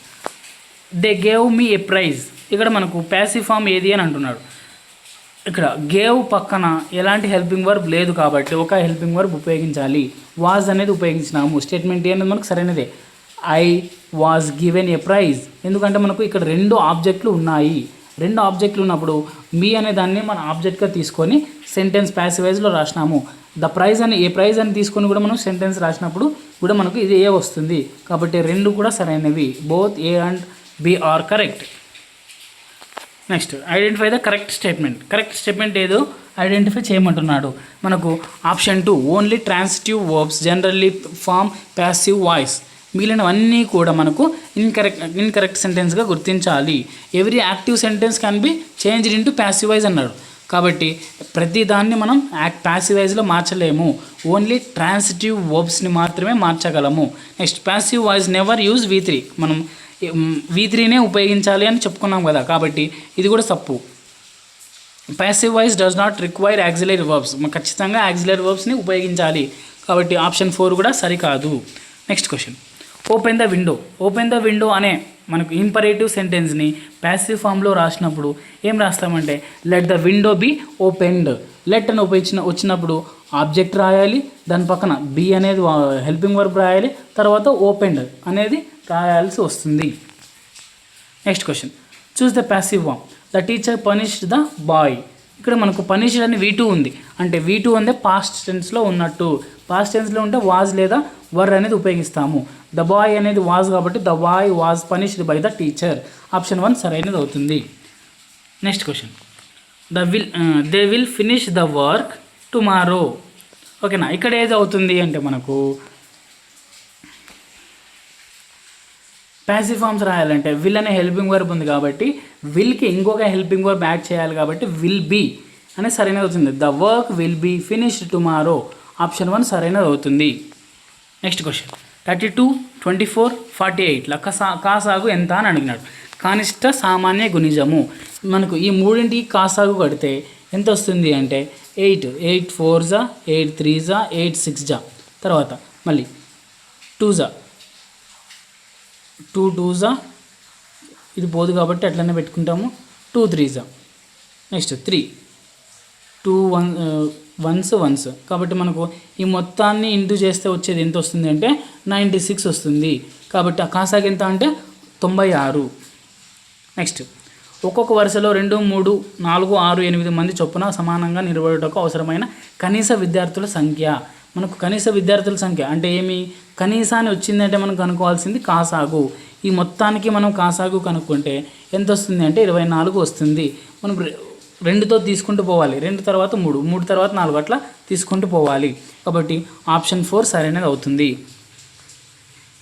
they gave me a prize. ఇక్కడ మనకు ప్యాసివ్ ఫామ్ ఏది అని అంటున్నాడు. ఇక్కడ గేవ్ పక్కన ఎలాంటి హెల్పింగ్ వర్బ్ లేదు కాబట్టి ఒక హెల్పింగ్ వర్బ్ ఉపయోగించాలి. వాజ్ అనేది ఉపయోగించినాము. స్టేట్మెంట్ ఏ అనేది మనకు సరైనదే. I was given a prize. ఎందుకంటే మనకు ఇక్కడ 2 ఆబ్జెక్టులు ఉన్నాయి. 2 ఆబ్జెక్టులు ఉన్నప్పుడు మీ అనే దాన్ని మన ఆబ్జెక్ట్గా తీసుకొని సెంటెన్స్ ప్యాసివైజ్లో రాసినాము. ద ప్రైజ్ అని ఏ ప్రైజ్ అని తీసుకొని కూడా మనం సెంటెన్స్ రాసినప్పుడు కూడా మనకు ఇది ఏ వస్తుంది. కాబట్టి 2 కూడా సరైనవి. Both A and B are correct. Next identify the correct statement. Correct statement ఏదో ఐడెంటిఫై చేయమంటున్నాడు. మనకు option 2, only transitive verbs generally form passive voice. మిగిలినవన్నీ కూడా మనకు ఇన్కరెక్ట్ సెంటెన్స్గా గుర్తించాలి. Every active sentence can be changed into passive voice అన్నాడు. కాబట్టి ప్రతి దాన్ని మనం ప్యాసివ్ వాయిస్లో మార్చలేము. ఓన్లీ ట్రాన్సిటివ్ వర్బ్స్ని మాత్రమే మార్చగలము. Next passive voice never use V3. మనం V3నే ఉపయోగించాలి అని చెప్పుకున్నాం కదా, కాబట్టి ఇది కూడా తప్పు. Passive voice does not require auxiliary verbs. ఖచ్చితంగా యాక్సిలరీ వర్బ్స్ని ఉపయోగించాలి. కాబట్టి ఆప్షన్ 4 కూడా సరికాదు. Next question, open the window. Open the window అనే మనకు ఇంపరేటివ్ సెంటెన్స్ని ప్యాసివ్ ఫామ్లో రాసినప్పుడు ఏం రాస్తామంటే let the window be opened. Let అని వచ్చినప్పుడు ఆబ్జెక్ట్ రాయాలి, దాని పక్కన బి అనేది హెల్పింగ్ వర్బ్ రాయాలి, తర్వాత ఓపెన్డ్ అనేది రాయాల్సి వస్తుంది. Next question, choose the passive form. The teacher punished the boy. ఇక్కడ మనకు పనిష్డ్ అని V2 ఉంది, అంటే V2 అంటే పాస్ట్ టెన్స్లో ఉన్నట్టు. పాస్ట్ టెన్స్లో ఉంటే వాజ్ లేదా వర్ అనేది ఉపయోగిస్తాము. ద బాయ్ అనేది వాజ్ కాబట్టి the boy was punished by the teacher. Option 1 సరైనది అవుతుంది. Next question, they will finish the work tomorrow. ఓకేనా, ఇక్కడ ఏది అవుతుంది అంటే మనకు ప్యాసివ్ ఫామ్స్ రాయాలంటే విల్ అనే హెల్పింగ్ వర్బ్ ఉంది కాబట్టి విల్కి ఇంకొక హెల్పింగ్ వర్బ్ యాడ్ చేయాలి కాబట్టి విల్ బీ అనేది సరైనది అవుతుంది. The work will be finished tomorrow. Option 1 సరైనది అవుతుంది. నెక్స్ట్ క్వశ్చన్, 32, 24, 48 కాసాగు ఎంత అని అడిగినాడు. కనిష్ట సామాన్య గుణిజము. మనకు ఈ మూడింటికి కాసాగు కడితే ఎంత వస్తుంది అంటే 8. 8 4 8 3 8 6 తర్వాత మళ్ళీ 2 2 2 ఇది పోదు కాబట్టి అట్లనే పెట్టుకుంటాము. 2 3 నెక్స్ట్ 3 2 1 కాబట్టి మనకు ఈ మొత్తాన్ని ఇంటూ చేస్తే వచ్చేది ఎంత వస్తుంది అంటే 96 వస్తుంది. కాబట్టి ఆ కాసాగు ఎంత అంటే 96. నెక్స్ట్, ఒక్కొక్క వరుసలో 2 3 4 6 8 మంది చొప్పున సమానంగా నిలబడుటకు అవసరమైన కనీస విద్యార్థుల సంఖ్య. మనకు కనీస విద్యార్థుల సంఖ్య అంటే ఏమి, కనీసాన్ని వచ్చిందంటే మనం కనుక్కోవాల్సింది కాసాగు. ఈ మొత్తానికి మనం కాసాగు కనుక్కుంటే ఎంత వస్తుంది అంటే 24 వస్తుంది. మనం 2తో తీసుకుంటూ పోవాలి, 2 తర్వాత 3, 3 తర్వాత 4 అట్లా తీసుకుంటూ పోవాలి. కాబట్టి ఆప్షన్ 4 సరైనది అవుతుంది.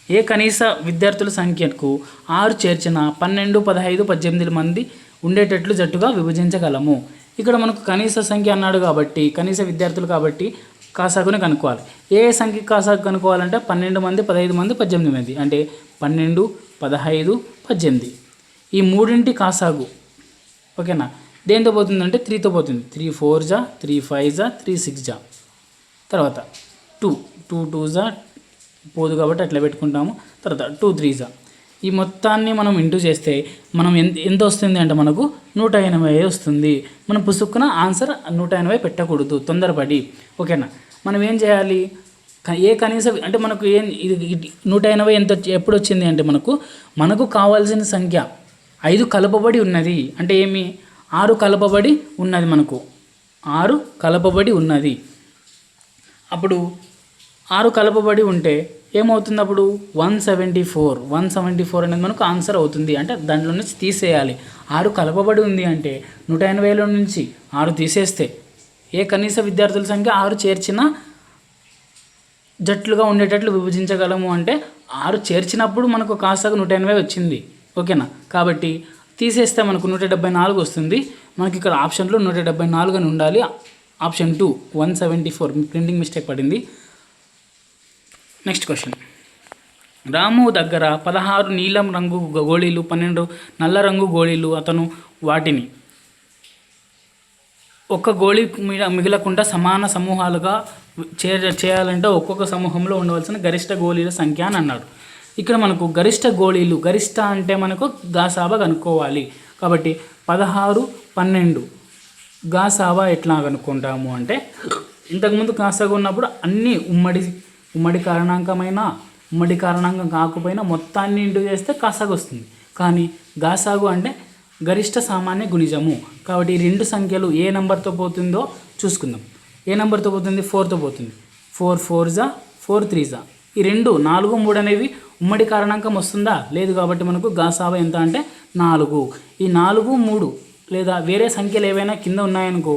ఏ కనీస విద్యార్థుల సంఖ్యకు 6 చేర్చిన 12, 15, 18 మంది ఉండేటట్లు జట్టుగా విభజించగలము. ఇక్కడ మనకు కనీస సంఖ్య అన్నాడు కాబట్టి కనీస విద్యార్థులు కాబట్టి కాసాగుని కనుక్కోవాలి. ఏ సంఖ్య కాసాగు కనుక్కోవాలంటే 12 మంది, 15 మంది, 18 మంది అంటే 12, 15, 18 ఈ మూడింటి కాసాగు. ఓకేనా, దేంతో పోతుందంటే 3తో పోతుంది. 3 4 3 5 3 6 తర్వాత 2 2 పోదు కాబట్టి అట్లా పెట్టుకుంటాము. తర్వాత 2 3 ఈ మొత్తాన్ని మనం ఇంటూ చేస్తే మనం ఎంత వస్తుంది అంటే మనకు 180 వస్తుంది. మనం పుసుక్కున ఆన్సర్ 180 పెట్టకూడదు తొందరపడి. ఓకేనా, మనం ఏం చేయాలి, ఏ కనీస అంటే మనకు ఇది 180 ఎంత ఎప్పుడు వచ్చింది అంటే మనకు కావాల్సిన సంఖ్య 5 కలపబడి ఉన్నది. అంటే ఏమి, 6 కలపబడి ఉన్నది. మనకు 6 కలపబడి ఉన్నది. అప్పుడు 6 కలపబడి ఉంటే ఏమవుతుంది, అప్పుడు 174 అనేది మనకు ఆన్సర్ అవుతుంది. అంటే దాంట్లో నుంచి తీసేయాలి. 6 కలపబడి ఉంది అంటే 180లో నుంచి 6 తీసేస్తే ఏ కనీస విద్యార్థుల సంఖ్య 6 చేర్చిన జట్లుగా ఉండేటట్లు విభజించగలము అంటే 6 చేర్చినప్పుడు మనకు కాసాగు 180 వచ్చింది. ఓకేనా, కాబట్టి తీసేస్తే మనకు 174 వస్తుంది. మనకి ఇక్కడ ఆప్షన్లో 174 అని ఉండాలి. ఆప్షన్ 2 174 ప్రింటింగ్ మిస్టేక్ పడింది. నెక్స్ట్ క్వశ్చన్, రాము దగ్గర 16 నీలం రంగు గోళీలు, 12 నల్ల రంగు గోళీలు. అతను వాటిని ఒక్క గోళీ మిగలకుండా సమాన సమూహాలుగా చేయాలంటే ఒక్కొక్క సమూహంలో ఉండవలసిన గరిష్ట గోళీల సంఖ్య అని అన్నాడు. ఇక్కడ మనకు గరిష్ట గోళీలు, గరిష్ట అంటే మనకు గాసాబా కనుక్కోవాలి. కాబట్టి 16 12 గాసాబా ఎట్లా కనుక్కుంటాము అంటే ఇంతకుముందు కాసాగా ఉన్నప్పుడు అన్నీ ఉమ్మడి కారణాంకం కాకపోయినా మొత్తాన్ని ఇంటూ చేస్తే కాసాగు వస్తుంది. కానీ గాసాగు అంటే గరిష్ట సామాన్య గుణిజము. కాబట్టి ఈ 2 సంఖ్యలు ఏ నెంబర్తో పోతుందో చూసుకుందాం. ఏ నెంబర్తో పోతుంది, 4తో పోతుంది. 4 4 4 3 ఈ 2 4 3 అనేవి ఉమ్మడి కారణాంకం వస్తుందా, లేదు. కాబట్టి మనకు గాసాబా ఎంత అంటే 4. ఈ 4 3 లేదా వేరే సంఖ్యలు ఏవైనా కింద ఉన్నాయనుకో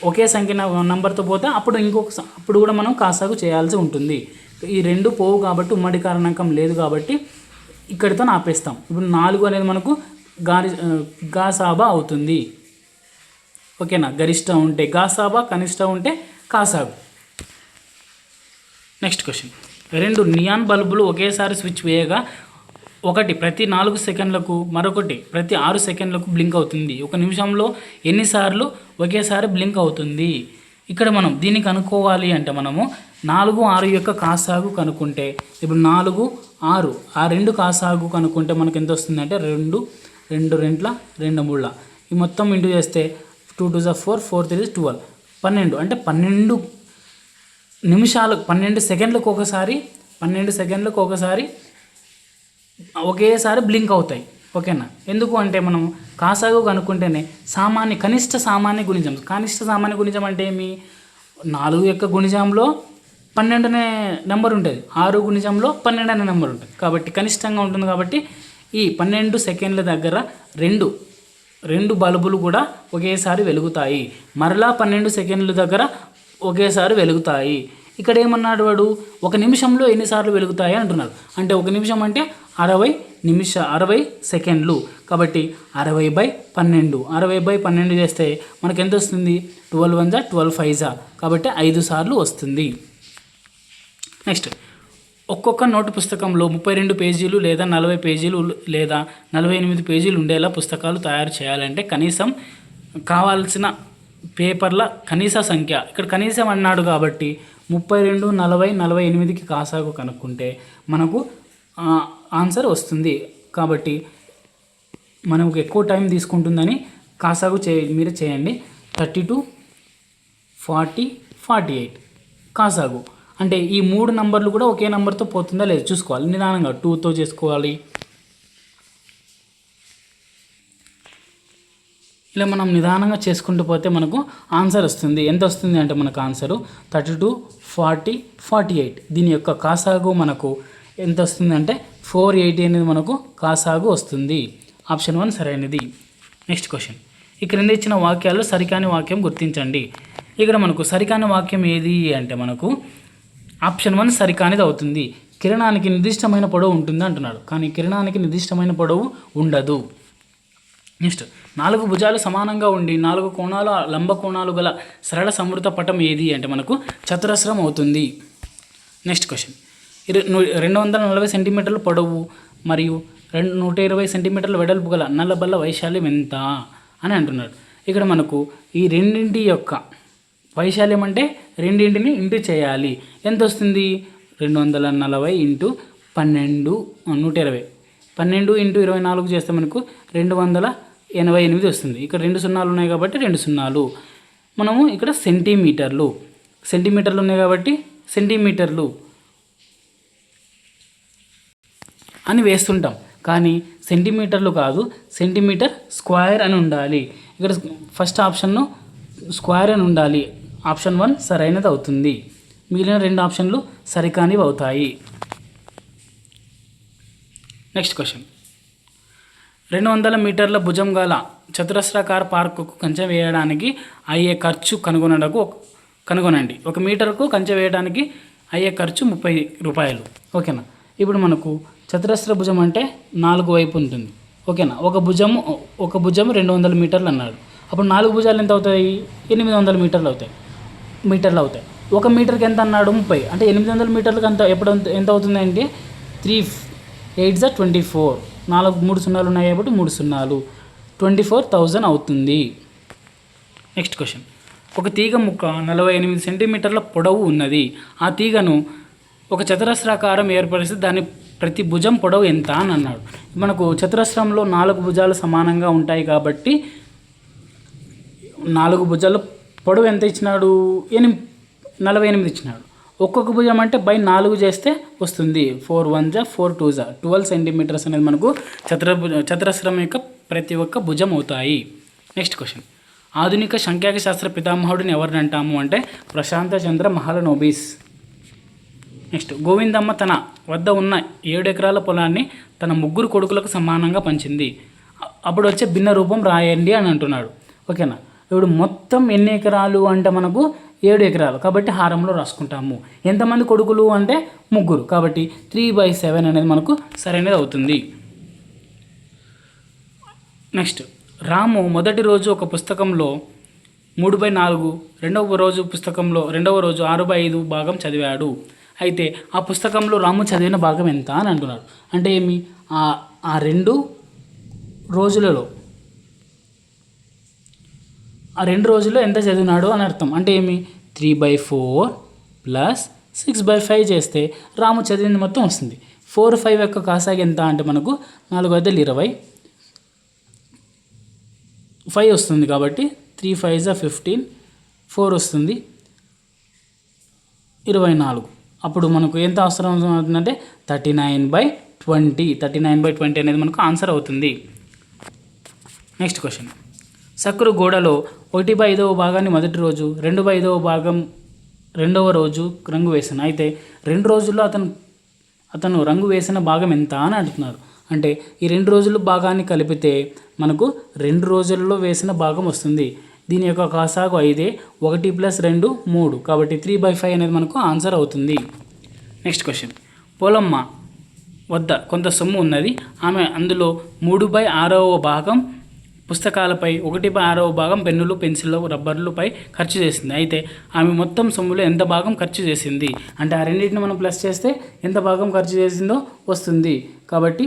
ఒకే సంఖ్య నెంబర్తో పోతే అప్పుడు కూడా మనం కాసాగు చేయాల్సి ఉంటుంది. ఈ 2 పోవు కాబట్టి ఉమ్మడి కారణాంకం లేదు కాబట్టి ఇక్కడితో ఆపేస్తాం. ఇప్పుడు 4 అనేది మనకు గాసాబా అవుతుంది. ఓకేనా, గరిష్ట ఉంటే గాసాబా, కనిష్ట ఉంటే కాసాగు. నెక్స్ట్ క్వశ్చన్, 2 నియాన్ బల్బులు ఒకేసారి స్విచ్ వేయగా ఒకటి ప్రతి 4 సెకండ్లకు, మరొకటి ప్రతి 6 సెకండ్లకు బ్లింక్ అవుతుంది. ఒక నిమిషంలో ఎన్నిసార్లు ఒకేసారి బ్లింక్ అవుతుంది? ఇక్కడ మనం దీన్ని కనుక్కోవాలి అంటే మనము 4 6 యొక్క కాసాగు కనుక్కుంటే ఇప్పుడు 4 6 ఆ 2 కాసాగు కనుక్కుంటే మనకు ఎంత వస్తుంది అంటే 2 2 2 2 3 ఈ మొత్తం ఇంటూ చేస్తే 2 2 4 4 3 12 12 అంటే 12 నిమిషాలు 12 సెకండ్లకు ఒకసారి ఒకేసారి బ్లింక్ అవుతాయి. ఓకేనా? ఎందుకు అంటే మనం కాసాగు కనుక్కుంటేనే కనిష్ట సామాన్య గుణిజం. కనిష్ట సామాన్య గుణిజం అంటే ఏమి? 4 యొక్క గుణిజంలో 12 అనే నెంబర్ ఉంటుంది, 6 గుణిజంలో 12 అనే నెంబర్ ఉంటుంది. కాబట్టి కనిష్టంగా ఉంటుంది. కాబట్టి ఈ 12 సెకండ్ల దగ్గర రెండు బల్బులు కూడా ఒకేసారి వెలుగుతాయి. మరలా 12 సెకండ్ల దగ్గర ఒకేసారి వెలుగుతాయి. ఇక్కడ ఏమన్నాడు వాడు? 1 నిమిషంలో ఎన్నిసార్లు వెలుగుతాయి అంటున్నాడు. అంటే 1 నిమిషం అంటే 60 సెకండ్లు. కాబట్టి 60/12 60/12 చేస్తే మనకు ఎంత వస్తుంది? 12 1 12 5 కాబట్టి 5 సార్లు వస్తుంది. నెక్స్ట్, ఒక్కొక్క నోటు పుస్తకంలో 32 పేజీలు లేదా 40 పేజీలు లేదా 48 పేజీలు ఉండేలా పుస్తకాలు తయారు చేయాలంటే కనీసం కావాల్సిన పేపర్ల కనీస సంఖ్య, ఇక్కడ కనీసం అన్నాడు కాబట్టి 32, 40, 48కి కాసాగు కనుక్కుంటే మనకు ఆన్సర్ వస్తుంది. కాబట్టి మనకు ఎక్కువ టైం తీసుకుంటుందని కాసాగు మీరు చేయండి. 32, 40, 48 కాసాగు. అంటే ఈ 3 నంబర్లు కూడా ఒకే నెంబర్తో పోతుందా లేదు చూసుకోవాలి. నిదానంగా 2తో చేసుకోవాలి. ఇలా మనం నిదానంగా చేసుకుంటూ పోతే మనకు ఆన్సర్ వస్తుంది. ఎంత వస్తుంది అంటే మనకు ఆన్సరు 32, 40, 48. దీని యొక్క కాసాగు మనకు ఎంత వస్తుంది అంటే 480 అనేది మనకు కాసాగు వస్తుంది. ఆప్షన్ 1 సరైనది. నెక్స్ట్ క్వశ్చన్, ఈ క్రింద ఇచ్చిన వాక్యాల్లో సరికాని వాక్యం గుర్తించండి. ఇక్కడ మనకు సరికాని వాక్యం ఏది అంటే మనకు ఆప్షన్ 1 సరికానిది అవుతుంది. కిరణానికి నిర్దిష్టమైన పొడవు ఉంటుంది అంటున్నాడు, కానీ కిరణానికి నిర్దిష్టమైన పొడవు ఉండదు. నెక్స్ట్, 4 భుజాలు సమానంగా ఉండి 4 కోణాలు లంబ కోణాలు గల సరళ సమృత పటం ఏది అంటే మనకు చతురస్రం అవుతుంది. నెక్స్ట్ క్వశ్చన్, 240 సెంటీమీటర్ల పొడవు మరియు 120 సెంటీమీటర్ల వెడల్పు గల నల్లబల్ల వైశాల్యం ఎంత అని అంటున్నాడు. ఇక్కడ మనకు ఈ రెండింటి యొక్క వైశాల్యం అంటే రెండింటిని ఇంటూ చేయాలి. ఎంత వస్తుంది? 240 ఇంటూ 12 120. 12 ఇంటూ 24 చేస్తే మనకు 288 వస్తుంది. ఇక్కడ 2 సున్నాలు ఉన్నాయి కాబట్టి 2 సున్నాలు. మనము ఇక్కడ సెంటీమీటర్లు ఉన్నాయి కాబట్టి సెంటీమీటర్లు అని వేస్తుంటాం, కానీ సెంటీమీటర్లు కాదు, సెంటీమీటర్ స్క్వేర్ అని ఉండాలి. ఇక్కడ ఫస్ట్ ఆప్షన్ను స్క్వేర్ అని ఉండాలి. ఆప్షన్ 1 సరైనది అవుతుంది. మిగిలిన 2 ఆప్షన్లు సరికానివి అవుతాయి. నెక్స్ట్ క్వశ్చన్, 200 మీటర్ల భుజం గల చతురస్రాకార పార్కుకు కంచె వేయడానికి అయ్యే ఖర్చు కనుగొనండి. 1 మీటర్కు కంచె వేయడానికి అయ్యే ఖర్చు 30 రూపాయలు. ఓకేనా? ఇప్పుడు మనకు చతురస్ర భుజం అంటే 4 వైపు ఉంటుంది. ఓకేనా? ఒక భుజం 200 మీటర్లు అన్నాడు. అప్పుడు 4 భుజాలు ఎంత అవుతాయి? 800 మీటర్లు అవుతాయి. 1 మీటర్కి ఎంత అన్నాడు? 30. అంటే 800 మీటర్లకు ఎంత అవుతుంది అంటే 3 8 24. 3 సున్నాలు ఉన్నాయి కాబట్టి 3 సున్నాలు 24,000 అవుతుంది. నెక్స్ట్ క్వశ్చన్, ఒక తీగ ముక్క 48 సెంటీమీటర్ల పొడవు ఉన్నది. ఆ తీగను ఒక చతురస్రాకారం ఏర్పరిస్తే దాని ప్రతి భుజం పొడవు ఎంత అని అన్నాడు. మనకు చతురస్రంలో 4 భుజాలు సమానంగా ఉంటాయి కాబట్టి 4 భుజాల పొడవు ఎంత ఇచ్చినాడు? 48 ఇచ్చినాడు. ఒక్కొక్క భుజం అంటే బై 4 చేస్తే వస్తుంది. 4 1 4 2 12 సెంటీమీటర్స్ అనేది మనకు చతురస్రం యొక్క ప్రతి ఒక్క భుజం అవుతాయి. నెక్స్ట్ క్వశ్చన్, ఆధునిక సంఖ్యాక శాస్త్ర పితామహుడిని ఎవరిని అంటాము అంటే ప్రశాంత చంద్ర మహాలనోబిస్. నెక్స్ట్, గోవిందమ్మ తన వద్ద ఉన్న 7 ఎకరాల పొలాన్ని తన 3 కొడుకులకు సమానంగా పంచింది. అప్పుడు వచ్చే భిన్న రూపం రాయండి అని అంటున్నాడు. ఓకేనా? ఇప్పుడు మొత్తం ఎన్ని ఎకరాలు అంటే మనకు 7 ఎకరాలు కాబట్టి హారంలో రాసుకుంటాము. ఎంతమంది కొడుకులు అంటే 3, కాబట్టి 3/7 అనేది మనకు సరైనది అవుతుంది. నెక్స్ట్, రాము మొదటి రోజు ఒక పుస్తకంలో 3/4, రెండవ రోజు 6/5 భాగం చదివాడు. అయితే ఆ పుస్తకంలో రాము చదివిన భాగం ఎంత అని అంటున్నాడు. అంటే ఏమి? ఆ 2 రోజులలో ఎంత చదివినాడు అని అర్థం. అంటే ఏమి? 3/4 ప్లస్ 6/5 చేస్తే రాము చదివింది మొత్తం వస్తుంది. 4 5 యొక్క కాసాగి ఎంత అంటే మనకు 4 5 20 5 వస్తుంది. కాబట్టి 3 5 15 4 వస్తుంది 24. అప్పుడు మనకు ఎంత అవసరం అవుతుందంటే 39/12 39/20 అనేది మనకు ఆన్సర్ అవుతుంది. Next question. సక్రు గోడలో 1/5వ భాగాన్ని మొదటి రోజు, 2/5వ భాగం రెండవ రోజు రంగు వేసాను. అయితే 2 రోజుల్లో అతను రంగు వేసిన భాగం ఎంత అని అంటున్నారు. అంటే ఈ 2 రోజుల భాగాన్ని కలిపితే మనకు 2 రోజుల్లో వేసిన భాగం వస్తుంది. దీని యొక్క కాసాగు 5, 1 + 2 3, కాబట్టి 3/5 అనేది మనకు ఆన్సర్ అవుతుంది. Next question. పోలమ్మ వద్ద కొంత సొమ్ము ఉన్నది. ఆమె అందులో 3/6వ భాగం పుస్తకాలపై, 1/6వ భాగం పెన్నులు, పెన్సిళ్ళు, రబ్బర్లపై ఖర్చు చేసింది. అయితే ఆమె మొత్తం సొమ్ములో ఎంత భాగం ఖర్చు చేసింది అంటే ఆ రెండింటిని మనం ప్లస్ చేస్తే ఎంత భాగం ఖర్చు చేసిందో వస్తుంది. కాబట్టి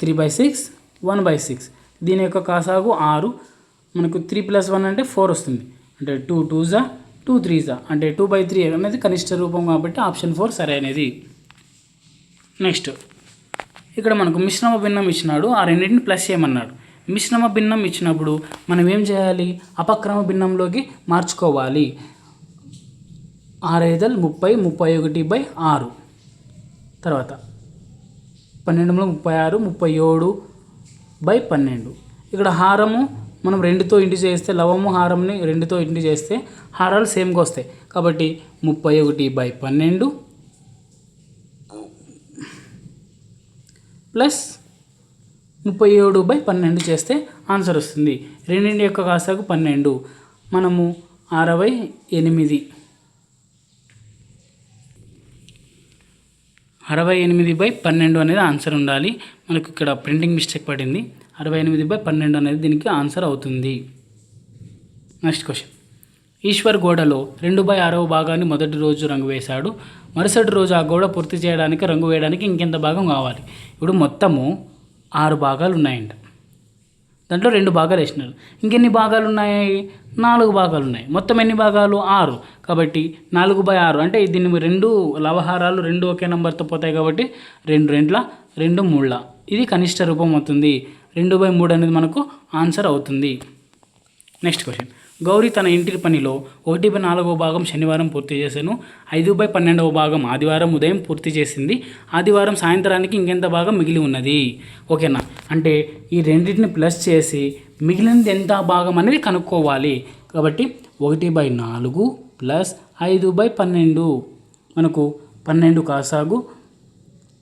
3/6, 1/6. దీని యొక్క కాసాగు 6. మనకు 3 + 1 అంటే 4 వస్తుంది. అంటే 2 2s 2 3s అంటే 2/3 అనేది కనిష్ట రూపం కాబట్టి ఆప్షన్ 4 సరైనది. నెక్స్ట్ ఇక్కడ మనకు మిశ్రమ భిన్నం ఇచ్చినాడు. ఆ రెండింటిని ప్లస్ చేయమన్నాడు. మిశ్రమ భిన్నం ఇచ్చినప్పుడు మనం ఏం చేయాలి? అపక్రమ భిన్నంలోకి మార్చుకోవాలి. 6 5 30, 31/6. తర్వాత 12 36, 37/12. ఇక్కడ హారము మనం 2తో ఇంటి చేస్తే, లవము హారంని 2తో ఇంటి చేస్తే హారాలు సేమ్గా వస్తాయి. కాబట్టి 31/12 ప్లస్ 37/12 చేస్తే ఆన్సర్ వస్తుంది. రెండింటి యొక్క కాసాగు 12. మనము 68/12 అనేది ఆన్సర్ ఉండాలి. మనకు ఇక్కడ ప్రింటింగ్ మిస్టేక్ పడింది. 68/12 అనేది దీనికి ఆన్సర్ అవుతుంది. Next question. ఈశ్వర్ గోడలో 2/6వ భాగాన్ని మొదటి రోజు రంగు వేశాడు. మరుసటి రోజు ఆ గోడ పూర్తి చేయడానికి, రంగు వేయడానికి ఇంకెంత భాగం కావాలి? ఇప్పుడు మొత్తము 6 భాగాలు ఉన్నాయంట. దాంట్లో 2 భాగాలు వేసినారు. ఇంకెన్ని భాగాలు ఉన్నాయి? 4 భాగాలు ఉన్నాయి. మొత్తం ఎన్ని భాగాలు? 6. కాబట్టి 4/6 అంటే దీన్ని 2 లవహారాలు 2 ఒకే నెంబర్తో పోతాయి కాబట్టి 2 2 2 3. ఇది కనిష్ట రూపం అవుతుంది. 2/3 అనేది మనకు ఆన్సర్ అవుతుంది. Next question. గౌరీ తన ఇంటి పనిలో 1/4వ భాగం శనివారం పూర్తి చేశాను. 5/12వ భాగం ఆదివారం ఉదయం పూర్తి చేసింది. ఆదివారం సాయంత్రానికి ఇంకెంత భాగం మిగిలి ఉన్నది? ఓకేనా? అంటే ఈ రెండింటిని ప్లస్ చేసి మిగిలినది ఎంత భాగం అనేది కనుక్కోవాలి. కాబట్టి 1/4 ప్లస్ 5/12 మనకు 12 కాసాగు.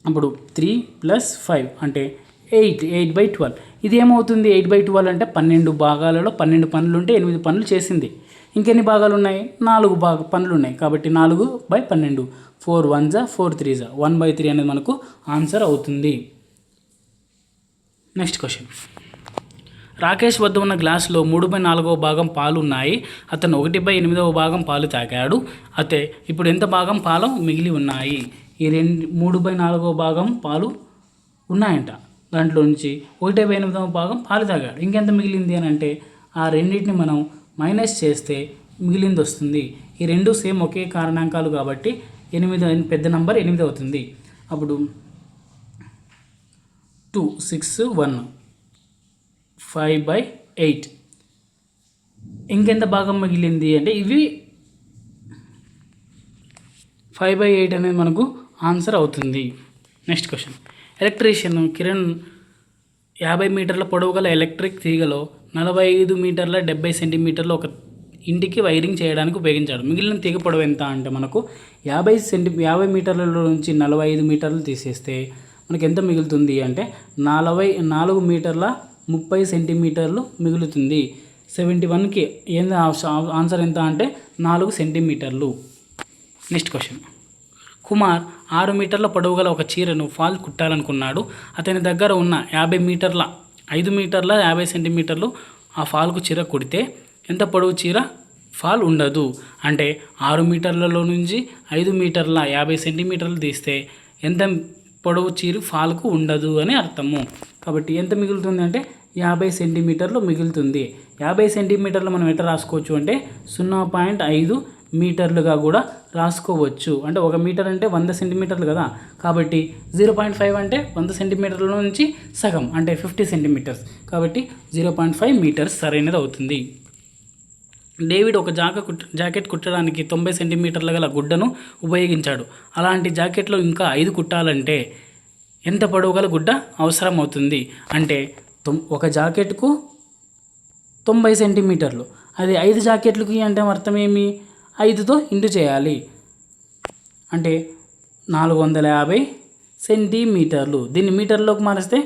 అప్పుడు 3 + 5 అంటే 8, 8/12. ఇది ఏమవుతుంది? 8/12 అంటే 12 భాగాలలో 12 పనులు ఉంటే 8 పనులు చేసింది. ఇంకెన్ని భాగాలు ఉన్నాయి? 4 పనులు ఉన్నాయి. కాబట్టి 4/12. 4 1s 4 3s 1/3 అనేది మనకు ఆన్సర్ అవుతుంది. Next question. రాకేష్ వద్ద ఉన్న గ్లాసులో 3/4వ భాగం పాలు ఉన్నాయి. అతను 1/8వ భాగం పాలు తాగాడు. అయితే ఇప్పుడు ఎంత భాగం పాలు మిగిలి ఉన్నాయి? ఈ 3/4వ భాగం పాలు ఉన్నాయంట. దాంట్లో నుంచి 1/8వ భాగం పాలు తాగాడు. ఇంకెంత మిగిలింది అని అంటే ఆ రెండింటిని మనం మైనస్ చేస్తే మిగిలింది వస్తుంది. ఈ రెండు సేమ్ ఒకే కారణాంకాలు కాబట్టి 8 పెద్ద నంబర్ 8 అవుతుంది. అప్పుడు 2 6 1 5/8. ఇంకెంత భాగం మిగిలింది అంటే ఇవి 5/8 అనేది మనకు ఆన్సర్ అవుతుంది. Next question. ఎలక్ట్రీషియన్ కిరణ్ 50 మీటర్ల పొడవు గల ఎలక్ట్రిక్ తీగలో 45 మీటర్ల 70 సెంటీమీటర్ల ఒక ఇంటికి వైరింగ్ చేయడానికి ఉపయోగించాడు. మిగిలిన తీగ పొడవు ఎంత అంటే మనకు 50 మీటర్లలో నుంచి 45 మీటర్లు తీసేస్తే మనకు ఎంత మిగులుతుంది అంటే 4 మీటర్ల 30 సెంటీమీటర్లు మిగులుతుంది. 71కి ఏంది ఆన్సర్ ఎంత అంటే 4 సెంటీమీటర్లు. Next question. కుమార్ 6 మీటర్ల పొడవు గల ఒక చీరను ఫాల్ కుట్టాలనుకున్నాడు. అతని దగ్గర ఉన్న 5 మీటర్ల 50 సెంటీమీటర్లు ఆ ఫాల్కు చీర కుడితే ఎంత పొడవు చీర ఫాల్ ఉండదు. అంటే 6 మీటర్లలో నుంచి 5 మీటర్ల 50 సెంటీమీటర్లు తీస్తే ఎంత పొడవు చీర ఫాల్కు ఉండదు అని అర్థము. కాబట్టి ఎంత మిగులుతుంది అంటే 50 సెంటీమీటర్లు మిగులుతుంది. 50 సెంటీమీటర్లు మనం ఎట్లా రాసుకోవచ్చు అంటే 0.5 మీటర్లుగా కూడా రాసుకోవచ్చు. అంటే 1 మీటర్ అంటే 100 సెంటీమీటర్లు కదా. కాబట్టి 0.5 అంటే 100 సెంటీమీటర్ల నుంచి సగం అంటే 50 సెంటీమీటర్స్. కాబట్టి 0.5 మీటర్స్ సరైనది అవుతుంది. డేవిడ్ ఒక జాకెట్ కుట్టడానికి 90 సెంటీమీటర్ల గల గుడ్డను ఉపయోగించాడు. అలాంటి జాకెట్లో ఇంకా 5 కుట్టాలంటే ఎంత పొడవు గల గుడ్డ అవసరం అవుతుంది అంటే ఒక జాకెట్కు 90 సెంటీమీటర్లు, అది 5 జాకెట్లకి అంటే అర్థం ఏమి, 5తో ఇంటూ చేయాలి అంటే 450 సెంటీమీటర్లు. దీన్ని మీటర్లోకి మారిస్తే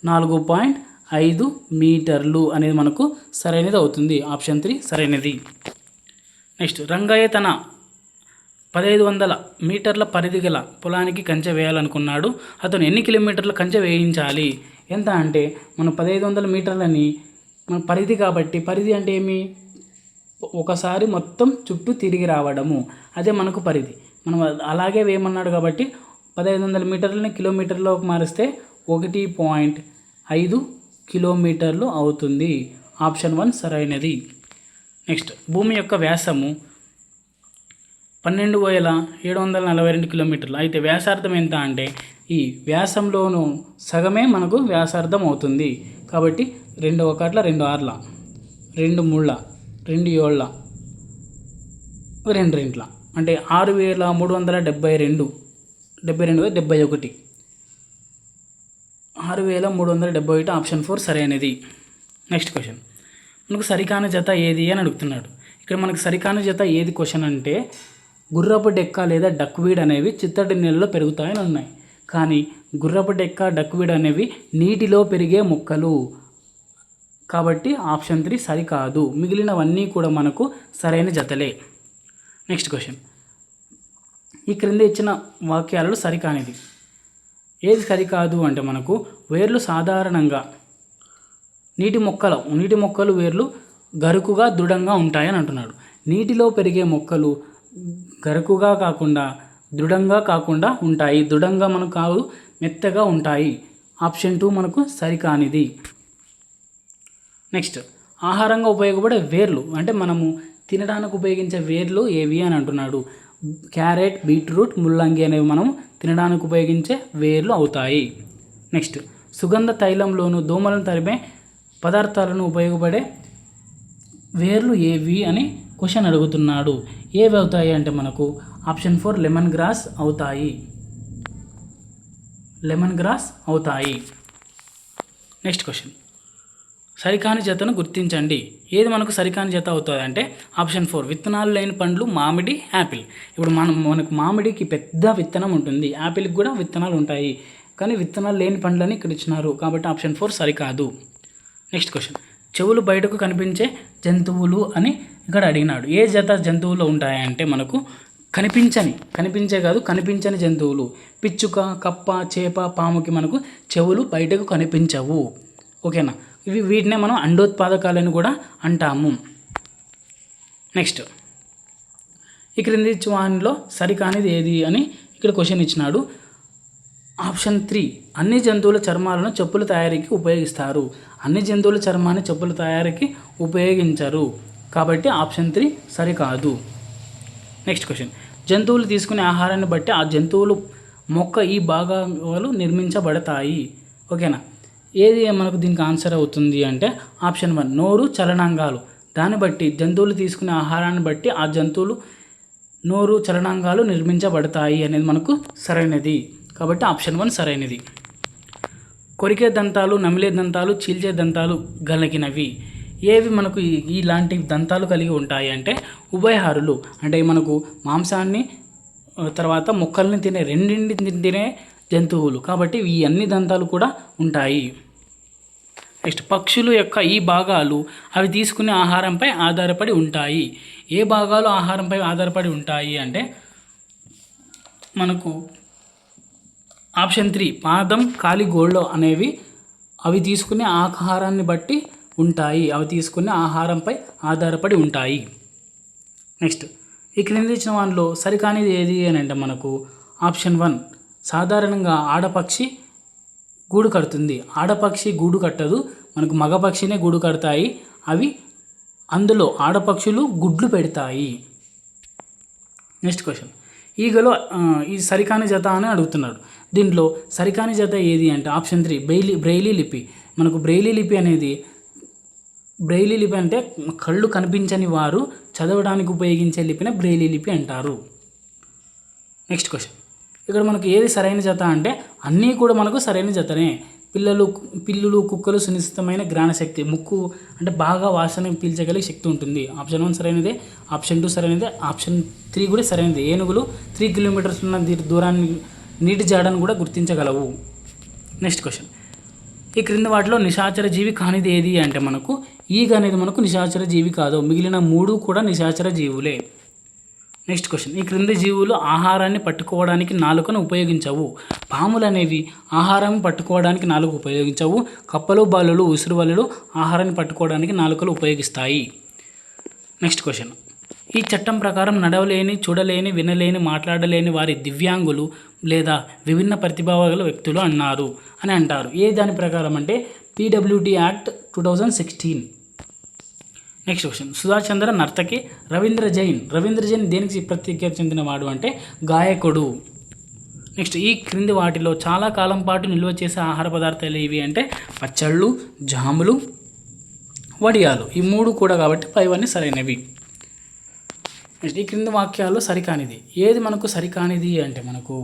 4.5 మీటర్లు అనేది మనకు సరైనది అవుతుంది. ఆప్షన్ 3 సరైనది. నెక్స్ట్, రంగయ్య తన 1500 మీటర్ల పరిధి గల పొలానికి కంచె వేయాలనుకున్నాడు. అతను ఎన్ని కిలోమీటర్ల కంచె వేయించాలి? ఎంత అంటే మనం 1500 మీటర్లని మన పరిధి కాబట్టి, పరిధి అంటే ఏమి, ఒకసారి మొత్తం చుట్టూ తిరిగి రావడము, అదే మనకు పరిధి. మనం అలాగే వేయమన్నాడు కాబట్టి 1500 మీటర్లని కిలోమీటర్లోకి మారిస్తే 1.5 కిలోమీటర్లు అవుతుంది. ఆప్షన్ 1 సరైనది. నెక్స్ట్, భూమి యొక్క వ్యాసము 12,742 కిలోమీటర్లు అయితే వ్యాసార్థం ఎంత అంటే ఈ వ్యాసంలోనూ సగమే మనకు వ్యాసార్థం అవుతుంది. కాబట్టి 2 1 2 6 2 3 2 7 2 2 అంటే 6,372 71 6,371 ఆప్షన్ 4 సరైనది. నెక్స్ట్ క్వశ్చన్, మనకు సరికాని జత ఏది అని అడుగుతున్నాడు. ఇక్కడ మనకు సరికాని జత ఏది క్వశ్చన్ అంటే గుర్రపు డెక్క లేదా డక్వీడ్ అనేవి చిత్తడి నీళ్ళలో పెరుగుతాయని ఉన్నాయి. కానీ గుర్రపు డెక్క, డక్వీడ్ అనేవి నీటిలో పెరిగే మొక్కలు కాబట్టి ఆప్షన్ 3 సరికాదు. మిగిలినవన్నీ కూడా మనకు సరైన జతలే. నెక్స్ట్ క్వశ్చన్, ఈ క్రింద ఇచ్చిన వాక్యాలలో సరికానిది ఏది సరికాదు అంటే మనకు వేర్లు సాధారణంగా నీటి మొక్కలు వేర్లు గరుకుగా దృఢంగా ఉంటాయని అంటున్నాడు. నీటిలో పెరిగే మొక్కలు గరుకుగా కాకుండా దృఢంగా ఉంటాయి. దృఢంగా మనకు కాదు, మెత్తగా ఉంటాయి. ఆప్షన్ 2 మనకు సరికానిది. నెక్స్ట్, ఆహారంగా ఉపయోగపడే వేర్లు అంటే మనము తినడానికి ఉపయోగించే వేర్లు ఏవి అని అంటున్నాడు. క్యారెట్, బీట్రూట్, ముల్లంగి అనేవి మనం తినడానికి ఉపయోగించే వేర్లు అవుతాయి. నెక్స్ట్, సుగంధ తైలంలోను దోమలను తరిమే పదార్థాలను ఉపయోగపడే వేర్లు ఏవి అని క్వశ్చన్ అడుగుతున్నాడు. ఏవి అవుతాయి అంటే మనకు ఆప్షన్ 4 లెమన్ గ్రాస్ అవుతాయి. నెక్స్ట్ క్వశ్చన్, సరికాని జతను గుర్తించండి. ఏది మనకు సరికాని జత అవుతుంది అంటే ఆప్షన్ 4 విత్తనాలు లేని పండ్లు మామిడి, యాపిల్. ఇప్పుడు మనకు మామిడికి పెద్ద విత్తనం ఉంటుంది, యాపిల్కి కూడా విత్తనాలు ఉంటాయి, కానీ విత్తనాలు లేని పండ్లని ఇక్కడ ఇచ్చినారు కాబట్టి ఆప్షన్ 4 సరికాదు. నెక్స్ట్ క్వశ్చన్, చెవులు బయటకు కనిపించే జంతువులు అని ఇక్కడ అడిగినాడు. ఏ జత జంతువులు ఉంటాయంటే మనకు కనిపించని జంతువులు. పిచ్చుక, కప్ప, చేప, పాముకి మనకు చెవులు బయటకు కనిపించవు. ఓకేనా, వీటినే మనం అండోత్పాదకాలని కూడా అంటాము. నెక్స్ట్, ఈ క్రింది వానిలో సరికానిది ఏది అని ఇక్కడ క్వశ్చన్ ఇచ్చినాడు. ఆప్షన్ 3 అన్ని జంతువుల చర్మాలను చెప్పుల తయారీకి ఉపయోగిస్తారు. అన్ని జంతువుల చర్మాన్ని చెప్పుల తయారీకి ఉపయోగించరు కాబట్టి ఆప్షన్ 3 సరికాదు. నెక్స్ట్ క్వశ్చన్, జంతువులు తీసుకునే ఆహారాన్ని బట్టి ఆ జంతువులు మొక్క ఈ భాగాలు నిర్మించబడతాయి. ఓకేనా, ఏది మనకు దీనికి ఆన్సర్ అవుతుంది అంటే ఆప్షన్ 1 నోరు, చలనాంగాలు. దాన్ని బట్టి జంతువులు తీసుకునే ఆహారాన్ని బట్టి ఆ జంతువులు నోరు, చలనాంగాలు నిర్మించబడతాయి అనేది మనకు సరైనది కాబట్టి ఆప్షన్ 1 సరైనది. కొరికే దంతాలు, నమిలే దంతాలు, చీల్చే దంతాలు కలిగినవి ఏవి మనకు ఇలాంటి దంతాలు కలిగి ఉంటాయి అంటే ఉభయహారులు. అంటే మనకు మాంసాన్ని తర్వాత మొక్కల్ని రెండింటిని తినే జంతువులు కాబట్టి ఈ అన్ని దంతాలు కూడా ఉంటాయి. నెక్స్ట్, పక్షుల యొక్క ఈ భాగాలు అవి తీసుకునే ఆహారంపై ఆధారపడి ఉంటాయి. ఏ భాగాలు ఆహారంపై ఆధారపడి ఉంటాయి అంటే మనకు ఆప్షన్ 3 పాదం, కాలి గోళ్ళు అనేవి అవి తీసుకునే ఆహారాన్ని బట్టి ఉంటాయి, అవి తీసుకునే ఆహారంపై ఆధారపడి ఉంటాయి. నెక్స్ట్, ఈ క్రింది ఇచ్చిన వాటిలో సరికానిది ఏది అని అంటే మనకు ఆప్షన్ 1 సాధారణంగా ఆడపక్షి గూడు కడుతుంది. ఆడపక్షి గూడు కట్టదు, మనకు మగపక్షినే గూడు కడతాయి. అందులో ఆడపక్షులు గుడ్లు పెడతాయి. నెక్స్ట్ క్వశ్చన్, ఈగలో ఈ సరికాని జత అని అడుగుతున్నాడు. దీంట్లో సరికాని జత ఏది అంటే ఆప్షన్ 3 బ్రెయిలీ లిపి. మనకు బ్రెయిలీ లిపి అంటే కళ్ళు కనిపించని వారు చదవడానికి ఉపయోగించే లిపిని బ్రెయిలీ లిపి అంటారు. నెక్స్ట్ క్వశ్చన్, ఇక్కడ మనకు ఏది సరైన జత అంటే అన్నీ కూడా మనకు సరైన జతనే. పిల్లులు కుక్కలు సునిశ్చితమైన ఘ్రాణశక్తి, ముక్కు అంటే బాగా వాసన పీల్చగలిగే శక్తి ఉంటుంది. ఆప్షన్ 1 సరైనదే, ఆప్షన్ 2 సరైనదే, ఆప్షన్ 3 కూడా సరైనదే. ఏనుగులు 3 కిలోమీటర్స్ ఉన్న దూరాన్ని నీటి జాడను కూడా గుర్తించగలవు. నెక్స్ట్ క్వశ్చన్, ఈ క్రింది వాటిలో నిశాచర జీవి కానిది ఏది అంటే మనకు ఈగ అనేది మనకు నిశాచర జీవి కాదు. మిగిలిన 3 కూడా నిశాచర జీవులే. నెక్స్ట్ క్వశ్చన్, ఈ క్రింది జీవులు ఆహారాన్ని పట్టుకోవడానికి నాలుకను ఉపయోగించవు. పాములు అనేవి ఆహారాన్ని పట్టుకోవడానికి నాలుక ఉపయోగించవు. కప్పలు, బాలులు, ఉసురువలలు ఆహారాన్ని పట్టుకోవడానికి నాలుకలు ఉపయోగిస్తాయి. నెక్స్ట్ క్వశ్చన్, ఈ చట్టం ప్రకారం నడవలేని, చూడలేని, వినలేని, మాట్లాడలేని వారి దివ్యాంగులు లేదా విభిన్న ప్రతిభాగల వ్యక్తులు అని అంటారు. ఏ దాని ప్రకారం అంటే PWD యాక్ట్ 2016. నెక్స్ట్ క్వశ్చన్, సుధాష్ చంద్ర నర్తకి, రవీంద్ర జైన్ దేనికి ప్రత్యేక చెందినవాడు అంటే గాయకుడు. నెక్స్ట్, ఈ క్రింది వాటిలో చాలా కాలం పాటు నిల్వ చేసే ఆహార పదార్థాలు ఏవి అంటే పచ్చళ్ళు, జాములు, వడియాలు. ఈ 3 కూడా కాబట్టి పైవన్నీ సరైనవి. నెక్స్ట్, ఈ క్రింది వాక్యాల్లో సరికానిది ఏది మనకు సరికానిది అంటే మనకు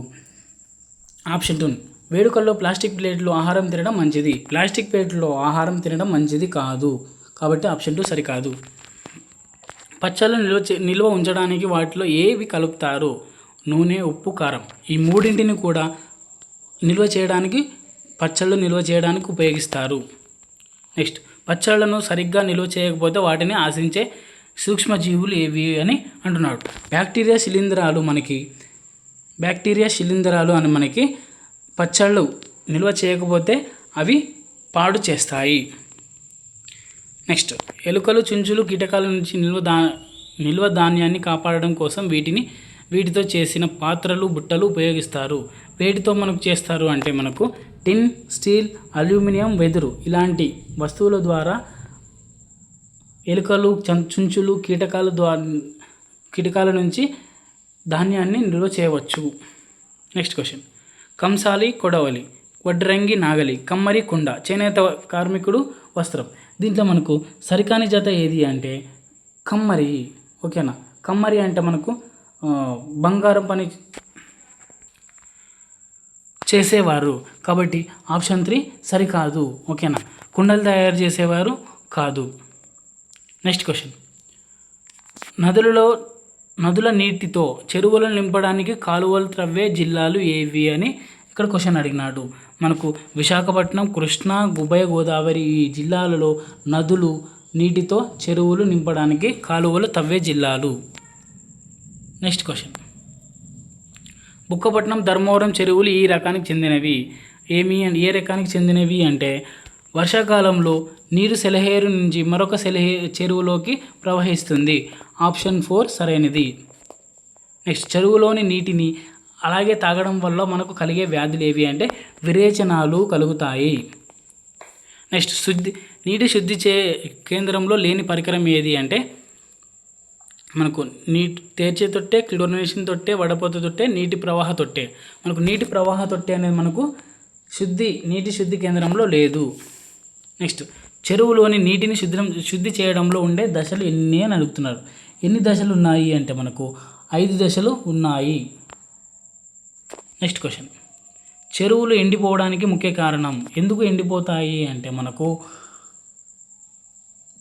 ఆప్షన్ 2, వేడుకల్లో ప్లాస్టిక్ ప్లేట్లు ఆహారం తినడం మంచిది. ప్లాస్టిక్ ప్లేట్లో ఆహారం తినడం మంచిది కాదు కాబట్టి ఆప్షన్ 2 సరికాదు. పచ్చళ్ళు నిల్వ ఉంచడానికి వాటిలో ఏవి కలుపుతారు? నూనె, ఉప్పు, కారం. ఈ 3ంటిని కూడా పచ్చళ్ళు నిల్వ చేయడానికి ఉపయోగిస్తారు. నెక్స్ట్, పచ్చళ్ళను సరిగ్గా నిల్వ చేయకపోతే వాటిని ఆశించే సూక్ష్మజీవులు ఏవి అని అంటున్నాడు. బ్యాక్టీరియా శిలీంధ్రాలు అని మనకి పచ్చళ్ళు నిల్వ చేయకపోతే అవి పాడు చేస్తాయి. నెక్స్ట్, ఎలుకలు, చుంచులు, కీటకాల నుంచి నిల్వ ధాన్యాన్ని కాపాడడం కోసం వీటితో చేసిన పాత్రలు, బుట్టలు ఉపయోగిస్తారు. వేటితో మనకు చేస్తారు అంటే మనకు టిన్, స్టీల్, అల్యూమినియం, వెదురు ఇలాంటి వస్తువుల ద్వారా ఎలుకలు, చుంచులు, కీటకాల నుంచి ధాన్యాన్ని నిల్వ చేయవచ్చు. నెక్స్ట్ క్వశ్చన్, కంసాలి, కొడవలి, వడ్రంగి, నాగలి, కమ్మరి, కుండ, చేనేత కార్మికుడు, వస్త్రం. దీంట్లో మనకు సరికాని జత ఏది అంటే కమ్మరి. ఓకేనా, కమ్మరి అంటే మనకు బంగారం పని చేసేవారు కాబట్టి ఆప్షన్ 3 సరికాదు. ఓకేనా, కుండలు తయారు చేసేవారు కాదు. నెక్స్ట్ క్వశ్చన్, నదుల నీటితో చెరువులను నింపడానికి కాలువలు త్రవ్వే జిల్లాలు ఏవి అని ఇక్కడ క్వశ్చన్ అడిగినాడు. మనకు విశాఖపట్నం, కృష్ణా, ఉభయ గోదావరి ఈ జిల్లాలలో నదులు నీటితో చెరువులు నింపడానికి కాలువలు తవ్వే జిల్లాలు. నెక్స్ట్ క్వశ్చన్, బుక్కపట్నం, ధర్మవరం చెరువులు ఈ రకానికి చెందినవి. ఏ రకానికి చెందినవి అంటే వర్షాకాలంలో నీరు సెలయేరు నుంచి మరొక చెరువులోకి ప్రవహిస్తుంది. ఆప్షన్ 4 సరైనది. నెక్స్ట్, చెరువులోని నీటిని అలాగే తాగడం వల్ల మనకు కలిగే వ్యాధులు ఏవి అంటే విరేచనాలు కలుగుతాయి. నెక్స్ట్, నీటి శుద్ధి కేంద్రంలో లేని పరికరం ఏది అంటే మనకు తేర్చే తొట్టె, క్లోరినేషన్ తొట్టె, వడపోత తొట్టె, నీటి ప్రవాహ తొట్టె. మనకు నీటి ప్రవాహ తొట్టె అనేది మనకు నీటి శుద్ధి కేంద్రంలో లేదు. నెక్స్ట్, చెరువులోని నీటిని శుద్ధి చేయడంలో ఉండే దశలు ఎన్ని అని అడుగుతున్నారు. ఎన్ని దశలు ఉన్నాయి అంటే మనకు 5 దశలు ఉన్నాయి. నెక్స్ట్ క్వశ్చన్, చెరువులు ఎండిపోవడానికి ముఖ్య కారణం. ఎందుకు ఎండిపోతాయి అంటే మనకు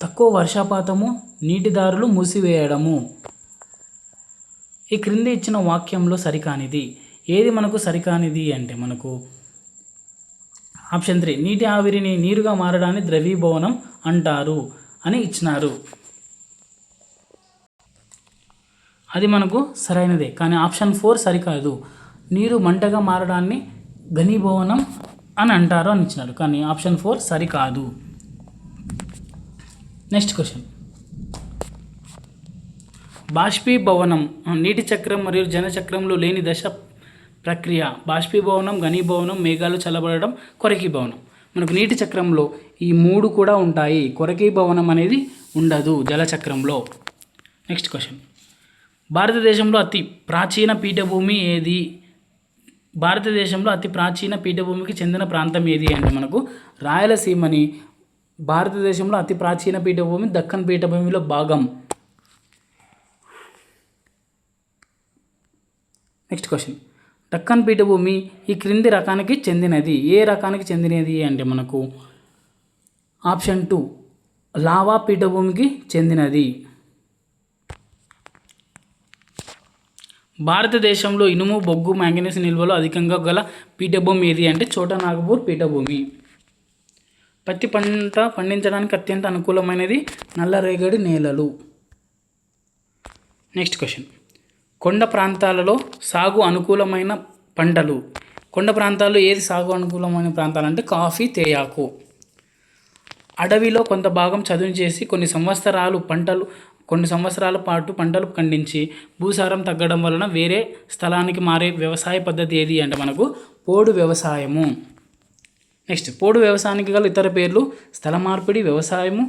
తక్కువ వర్షపాతము, నీటిదారులు మూసివేయడము. ఈ క్రింది ఇచ్చిన వాక్యంలో సరికానిది ఏది మనకు సరికానిది అంటే మనకు ఆప్షన్ 3, నీటి ఆవిరిని నీరుగా మారడాన్ని ద్రవీభవనం అంటారు అని ఇచ్చినారు. అది మనకు సరైనదే కానీ ఆప్షన్ 4 సరికాదు. నీరు మంటగా మారడాన్ని ఘనీభవనం అని అంటారు అని ఇచ్చినారు కానీ ఆప్షన్ 4 సరికాదు. నెక్స్ట్ క్వశ్చన్, బాష్పీభవనం నీటి చక్రం మరియు జనచక్రంలో లేని దశ ప్రక్రియ. బాష్పీభవనం, ఘనీభవనం, మేఘాలు చల్లబడడం, కొరకీభవనం. మనకు నీటి చక్రంలో ఈ 3 కూడా ఉంటాయి. కొరకీభవనం అనేది ఉండదు జలచక్రంలో. నెక్స్ట్ క్వశ్చన్, భారతదేశంలో అతి ప్రాచీన పీఠభూమికి చెందిన ప్రాంతం ఏది అంటే మనకు రాయలసీమని. భారతదేశంలో అతి ప్రాచీన పీఠభూమి దక్కన్ పీఠభూమిలో భాగం. నెక్స్ట్ క్వశ్చన్, దక్కన్ పీఠభూమి ఈ క్రింది రకానికి చెందినది. ఏ రకానికి చెందినది అంటే మనకు ఆప్షన్ 2 లావా పీఠభూమికి చెందినది. భారతదేశంలో ఇనుము, బొగ్గు, మ్యాంగనీస్ నిల్వలు అధికంగా గల పీఠభూమి ఏది అంటే చోటా నాగపూర్ పీఠభూమి. పత్తి పంట పండించడానికి అత్యంత అనుకూలమైనది నల్లరేగడి నేలలు. నెక్స్ట్ క్వశ్చన్, కొండ ప్రాంతాలలో సాగు అనుకూలమైన పంటలు. కొండ ప్రాంతాల్లో ఏది సాగు అనుకూలమైన ప్రాంతాలు అంటే కాఫీ, తేయాకు. అడవిలో కొంత భాగం చదును చేసి కొన్ని సంవత్సరాల పాటు పంటలు పండించి భూసారం తగ్గడం వలన వేరే స్థలానికి మారే వ్యవసాయ పద్ధతి ఏది అంటే మనకు పోడు వ్యవసాయము. నెక్స్ట్, పోడు వ్యవసాయానికి గల ఇతర పేర్లు స్థల మార్పిడి వ్యవసాయము,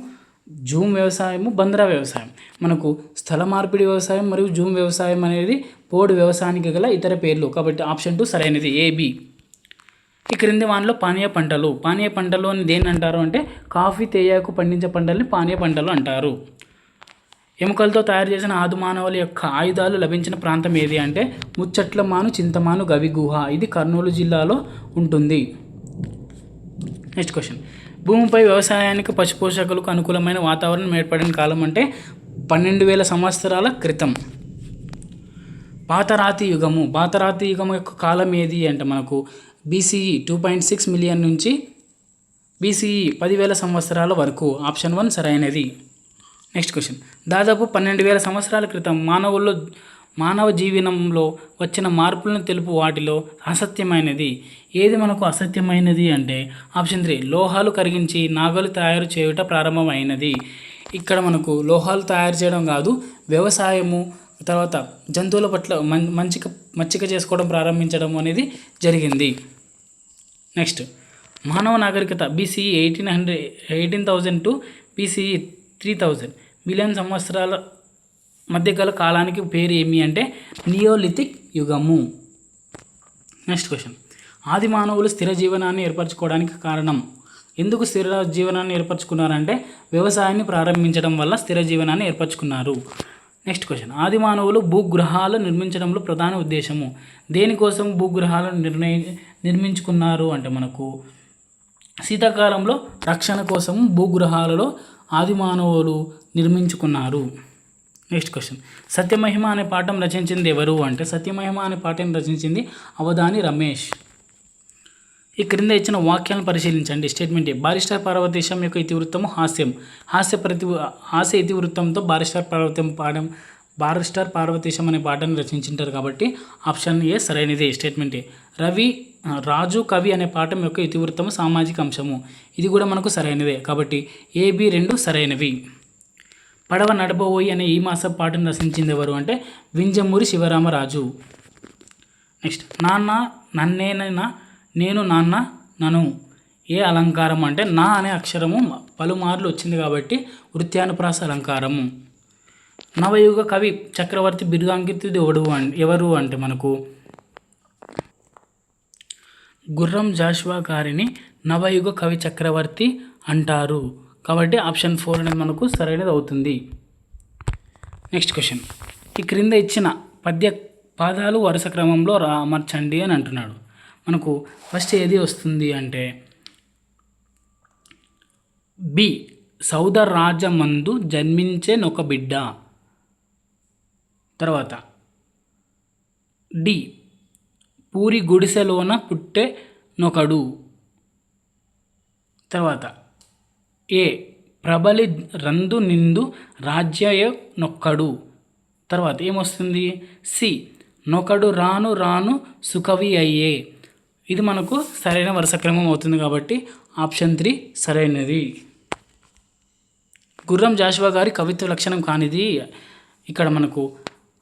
జూమ్ వ్యవసాయము, బంద్రా వ్యవసాయం. మనకు స్థల మార్పిడి వ్యవసాయం మరియు జూమ్ వ్యవసాయం అనేది పోడు వ్యవసాయానికి గల ఇతర పేర్లు. కాబట్టి ఆప్షన్ 2 సరైనది, AB. ఈ క్రింది వానిలో పానీయ పంటలు. పానీయ పంటలు అని దేన్ని అంటారు అంటే కాఫీ, తేయాకు పండించే పంటల్ని పానీయ పంటలు అంటారు. ఎముకలతో తయారు చేసిన ఆది మానవుల యొక్క ఆయుధాలు లభించిన ప్రాంతం ఏది అంటే ముచ్చట్లమాను, చింతమాను, గవి గుహ. ఇది కర్నూలు జిల్లాలో ఉంటుంది. నెక్స్ట్ క్వశ్చన్, భూమిపై వ్యవసాయానికి పశుపోషకులకు అనుకూలమైన వాతావరణం ఏర్పడిన కాలం అంటే 12,000 సంవత్సరాల క్రితం. పాతరాతి యుగము. పాతరాతి యుగం యొక్క కాలం ఏది అంటే మనకు BCE 2.6 మిలియన్ నుంచి BCE 10,000 సంవత్సరాల వరకు. ఆప్షన్ 1 సరైనది. నెక్స్ట్ క్వశ్చన్, దాదాపు 12,000 సంవత్సరాల క్రితం మానవ జీవనంలో వచ్చిన మార్పులను తెలుపు వాటిలో అసత్యమైనది ఏది మనకు అసత్యమైనది అంటే ఆప్షన్ 3 లోహాలు కరిగించి నాగలు తయారు చేయుట ప్రారంభమైనది. ఇక్కడ మనకు లోహాలు తయారు చేయడం కాదు, వ్యవసాయము తర్వాత జంతువుల పట్ల మచ్చిక చేసుకోవడం ప్రారంభించడం అనేది జరిగింది. నెక్స్ట్, మానవ నాగరికత BCE 18,000 టు BCE 3,000 మిలియన్ సంవత్సరాల మధ్యకాల కాలానికి పేరు ఏమి అంటే నియోలిథిక్ యుగము. నెక్స్ట్ క్వశ్చన్, ఆది మానవులు స్థిర జీవనాన్ని ఏర్పరచుకోవడానికి కారణం. ఎందుకు స్థిర జీవనాన్ని ఏర్పరచుకున్నారంటే వ్యవసాయాన్ని ప్రారంభించడం వల్ల స్థిర జీవనాన్ని ఏర్పరచుకున్నారు. నెక్స్ట్ క్వశ్చన్, ఆది మానవులు భూగృహాలు నిర్మించడంలో ప్రధాన ఉద్దేశము. దేనికోసం భూగృహాలను నిర్మించుకున్నారు అంటే మనకు శీతాకాలంలో రక్షణ కోసం భూగృహాలలో ఆది మానవులు నిర్మించుకున్నారు. నెక్స్ట్ క్వశ్చన్, సత్యమహిమ అనే పాఠం రచించింది ఎవరు అంటే సత్యమహిమ అనే పాఠం రచించింది అవధాని రమేష్. ఈ క్రింద ఇచ్చిన వాక్యాలను పరిశీలించండి. స్టేట్మెంట్ ఏ, బారిస్టర్ పార్వతీశం యొక్క ఇతివృత్తము హాస్యం. హాస్య ఇతివృత్తంతో బారిస్టర్ పార్వతీశం అనే పాఠాన్ని రచించారు కాబట్టి ఆప్షన్ ఏ సరైనది. స్టేట్మెంట్ ఏ, రాజు కవి అనే పాఠం యొక్క ఇతివృత్తము సామాజిక అంశము. ఇది కూడా మనకు సరైనదే కాబట్టి AB 2 సరైనవి. పడవ నడపబోయి అనే ఈ మాస పాటను రచించింది ఎవరు అంటే వింజమూరి శివరామరాజు. నెక్స్ట్, నాన్న నన్నేనైనా నేను నాన్న నను ఏ అలంకారం అంటే నా అనే అక్షరము పలుమార్లు వచ్చింది కాబట్టి వృత్యానుప్రాస అలంకారము. నవయుగ కవి చక్రవర్తి బిరుదాంకితుడు ఎవరు అంటే మనకు గుర్రం జాషువా గారిని నవయుగ కవి చక్రవర్తి అంటారు కాబట్టి ఆప్షన్ 4 అనేది మనకు సరైనది అవుతుంది. నెక్స్ట్ క్వశ్చన్, ఈ క్రింద ఇచ్చిన పాదాలు వరుస క్రమంలో అమర్చండి అని అంటున్నాడు. మనకు ఫస్ట్ ఏది వస్తుంది అంటే B సౌదరాజమందు జన్మించే నొక బిడ్డ. తర్వాత D పూరి గుడిసెలోన పుట్టే నొకడు. తర్వాత A ప్రబలి రందు నిందు రాజ్యయ నొక్కడు. తర్వాత ఏమొస్తుంది C నొకడు రాను రాను సుకవి అయ్యే. ఇది మనకు సరైన వరుస క్రమం అవుతుంది కాబట్టి ఆప్షన్ 3 సరైనది. గుర్రం జాషువా గారి కవిత్వ లక్షణం కానిది ఇక్కడ మనకు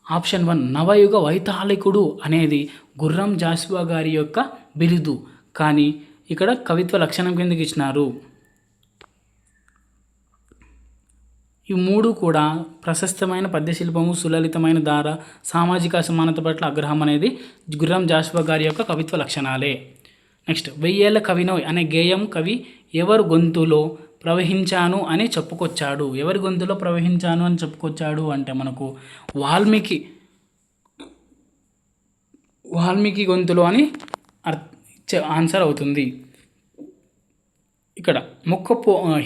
ఆప్షన్ 1 నవయుగ వైతాళికుడు అనేది గుర్రం జాషువా గారి యొక్క బిరుదు, కానీ ఇక్కడ కవిత్వ లక్షణం కిందకి ఇచ్చినారు. ఈ మూడు కూడా ప్రశస్తమైన పద్యశిల్పము, సులలితమైన ధార, సామాజిక అసమానత పట్ల ఆగ్రహం అనేది గుర్రం జాషువా గారి యొక్క కవిత్వ లక్షణాలే. నెక్స్ట్, 1000 కవినోయ్ అనే గేయం కవి ఎవరు గొంతులో ప్రవహించాను అని చెప్పుకొచ్చాడు. ఎవరి గొంతులో ప్రవహించాను అని చెప్పుకొచ్చాడు అంటే మనకు వాల్మీకి గొంతులో అని ఆన్సర్ అవుతుంది. ఇక్కడ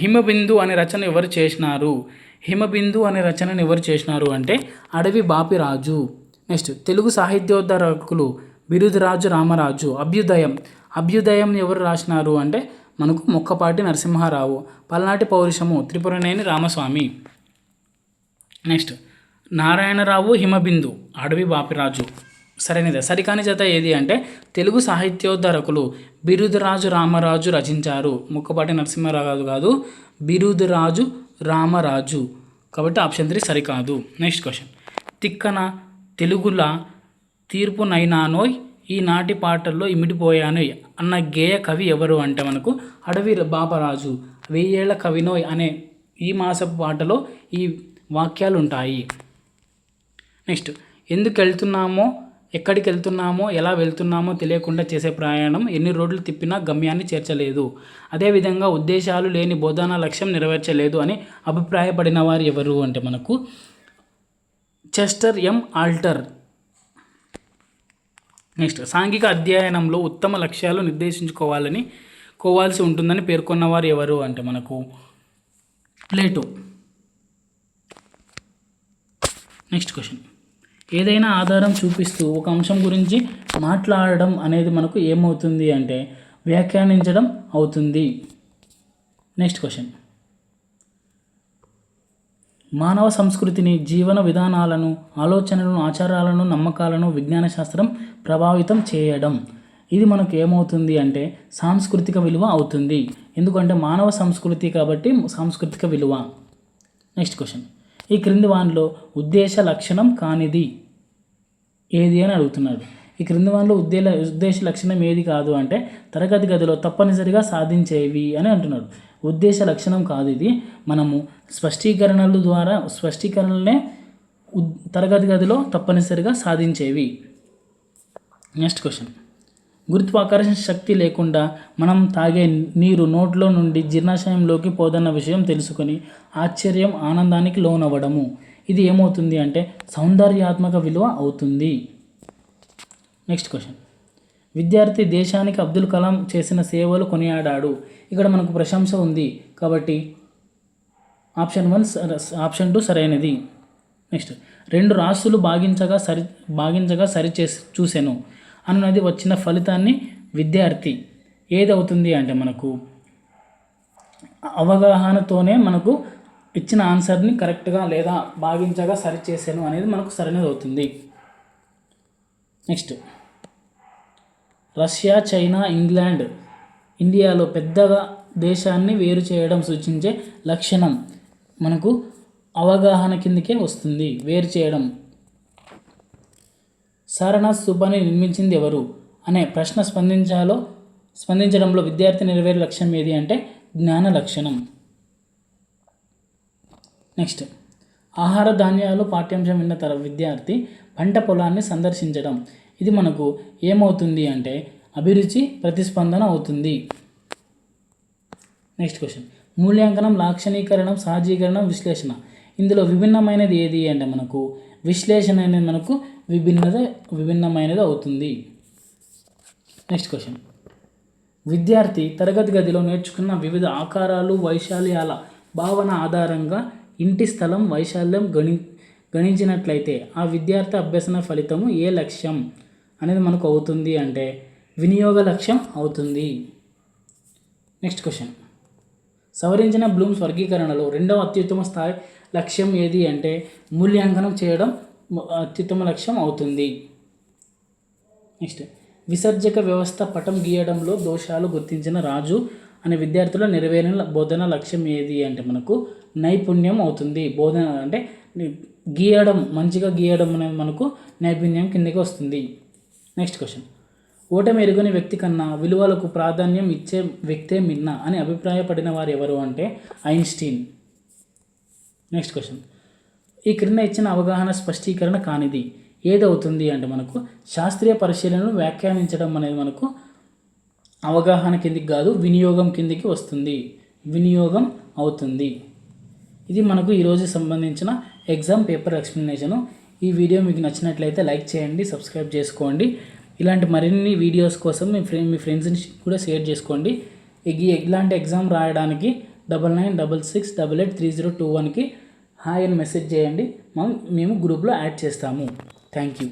హిమబిందు అనే రచన ఎవరు చేసినారు? హిమబిందు అనే రచనను ఎవరు చేసినారు అంటే అడవి బాపిరాజు. నెక్స్ట్ తెలుగు సాహిత్యోద్ధరకులు బిరుదురాజు రామరాజు. అభ్యుదయం ఎవరు రాసినారు అంటే మనకు మొక్కపాటి నరసింహారావు. పల్నాటి పౌరుషము త్రిపురనేని రామస్వామి. నెక్స్ట్ నారాయణరావు హిమబిందు అడవి బాపిరాజు. సరైనదే. సరికాని జత ఏది అంటే తెలుగు సాహిత్యోద్ధరకులు బిరుదురాజు రామరాజు రచించారు. ముక్కపాటి నరసింహారావు కాదు, బిరుదురాజు రామరాజు. కాబట్టి ఆప్షన్ 3 సరికాదు. Next question. తిక్కన తెలుగుల తీర్పునైనానోయ్ ఈనాటి పాటల్లో ఇమిడిపోయానోయ్ అన్న గేయ కవి ఎవరు అంటే మనకు అడవి బాపరాజు. 1000 ఏళ్ల కవినోయ్ అనే ఈ మాసపు పాటలో ఈ వాక్యాలు ఉంటాయి. నెక్స్ట్ ఎందుకు వెళ్తున్నామో, ఎక్కడికి వెళ్తున్నామో, ఎలా వెళ్తున్నామో తెలియకుండా చేసే ప్రయాణం ఎన్ని రోడ్లు తిప్పినా గమ్యాన్ని చేర్చలేదు. అదేవిధంగా ఉద్దేశాలు లేని బోధనా లక్ష్యం నెరవేర్చలేదు అని అభిప్రాయపడిన వారు ఎవరు అంటే మనకు చెస్టర్ ఎం ఆల్టర్. నెక్స్ట్ సాంఘిక అధ్యయనంలో ఉత్తమ లక్ష్యాలు నిర్దేశించుకోవాల్సి ఉంటుందని పేర్కొన్నవారు ఎవరు అంటే మనకు ప్లేటో. Next question. ఏదైనా ఆధారం చూపిస్తూ ఒక అంశం గురించి మాట్లాడడం అనేది మనకు ఏమవుతుంది అంటే వ్యాఖ్యానించడం అవుతుంది. Next question. మానవ సంస్కృతిని, జీవన విధానాలను, ఆలోచనలను, ఆచారాలను, నమ్మకాలను విజ్ఞాన శాస్త్రం ప్రభావితం చేయడం. ఇది మనకు ఏమవుతుంది అంటే సాంస్కృతిక విలువ అవుతుంది. ఎందుకంటే మానవ సంస్కృతి కాబట్టి సాంస్కృతిక విలువ. Next question. ఈ క్రింది వానిలో ఉద్దేశ లక్షణం కానిది ఏది అని అడుగుతున్నాడు. ఈ క్రింది వానిలో ఉద్దేశ లక్షణం ఏది కాదు అంటే తరగతి గదిలో తప్పనిసరిగా సాధించేవి అని అంటున్నాడు. ఉద్దేశ లక్షణం కాదు ఇది. మనము స్పష్టీకరణలనే తరగతి గదిలో తప్పనిసరిగా సాధించేవి. Next question. గురుత్వాకర్షణ శక్తి లేకుండా మనం తాగే నీరు నోట్లో నుండి జీర్ణాశయంలోకి పోదన్న విషయం తెలుసుకొని ఆశ్చర్యం, ఆనందానికి లోనవ్వడము. ఇది ఏమవుతుంది అంటే సౌందర్యాత్మక విలువ అవుతుంది. Next question. విద్యార్థి దేశానికి అబ్దుల్ కలాం చేసిన సేవలు కొనియాడాడు. ఇక్కడ మనకు ప్రశంస ఉంది కాబట్టి ఆప్షన్ 2 సరైనది. నెక్స్ట్. 2 రాసులు భాగించగా చూసెను అన్నది వచ్చిన ఫలితాన్ని విద్యార్థి ఏది అవుతుంది అంటే మనకు అవగాహనతోనే మనకు ఇచ్చిన ఆన్సర్ని కరెక్ట్గా లేదా భాగించగా సరిచేసాను అనేది మనకు సరైనది అవుతుంది. నెక్స్ట్. రష్యా, చైనా, ఇంగ్లాండ్, ఇండియాలో పెద్దగా దేశాన్ని వేరు చేయడం సూచించే లక్షణం మనకు అవగాహన కిందకే వస్తుంది. వేరు చేయడం. సారనాథ్ స్తూపాన్ని నిర్మించింది ఎవరు అనే ప్రశ్న స్పందించడంలో విద్యార్థి నెరవేరే లక్ష్యం ఏది అంటే జ్ఞాన లక్షణం. నెక్స్ట్. ఆహార ధాన్యాలు పాఠ్యాంశం విన్న విద్యార్థి పంట పొలాన్ని సందర్శించడం. ఇది మనకు ఏమవుతుంది అంటే అభిరుచి ప్రతిస్పందన అవుతుంది. Next question. మూల్యాంకనం, లాక్షణీకరణం, సహజీకరణం, విశ్లేషణ. ఇందులో విభిన్నమైనది ఏది అంటే మనకు విశ్లేషణ అనేది మనకు విభిన్నమైనది అవుతుంది. Next question. విద్యార్థి తరగతి గదిలో నేర్చుకున్న వివిధ ఆకారాలు, వైశాల్యాల భావన ఆధారంగా ఇంటి స్థలం వైశాల్యం గణించినట్లయితే ఆ విద్యార్థి అభ్యసన ఫలితము ఏ లక్ష్యం అనేది మనకు అవుతుంది అంటే వినియోగ లక్ష్యం అవుతుంది. Next question. సవరించిన బ్లూమ్స్ వర్గీకరణలో 2వ అత్యుత్తమ స్థాయి లక్ష్యం ఏది అంటే మూల్యాంకనం చేయడం అత్యుత్తమ లక్ష్యం అవుతుంది. నెక్స్ట్. విసర్జక వ్యవస్థ పటం గీయడంలో దోషాలు గుర్తించిన రాజు అనే విద్యార్థుల నెరవేరిన బోధన లక్ష్యం ఏది అంటే మనకు నైపుణ్యం అవుతుంది. బోధన అంటే మంచిగా గీయడం అనేది మనకు నైపుణ్యం కిందకి వస్తుంది. Next question. ఓటమి ఎరుగని వ్యక్తి కన్నా విలువలకు ప్రాధాన్యం ఇచ్చే వ్యక్తే మిన్న అని అభిప్రాయపడిన వారు ఎవరు అంటే ఐన్స్టీన్. Next question. ఈ క్రింద ఇచ్చిన అవగాహన స్పష్టీకరణ కానిది ఏదవుతుంది అంటే మనకు శాస్త్రీయ పరిశీలనను వ్యాఖ్యానించడం అనేది మనకు అవగాహన కిందికి కాదు వినియోగం కిందికి వస్తుంది. వినియోగం అవుతుంది. ఇది మనకు ఈరోజు సంబంధించిన ఎగ్జామ్ పేపర్ ఎక్స్ప్లెనేషను. ఈ వీడియో మీకు నచ్చినట్లయితే లైక్ చేయండి, సబ్స్క్రైబ్ చేసుకోండి. ఇలాంటి మరిన్ని వీడియోస్ కోసం మీ ఫ్రెండ్స్ని కూడా షేర్ చేసుకోండి. ఇలాంటి ఎగ్జామ్ రాయడానికి 9966883021కి హాయ్ అని మెసేజ్ చేయండి. మేము గ్రూప్లో యాడ్ చేస్తాము. Thank you.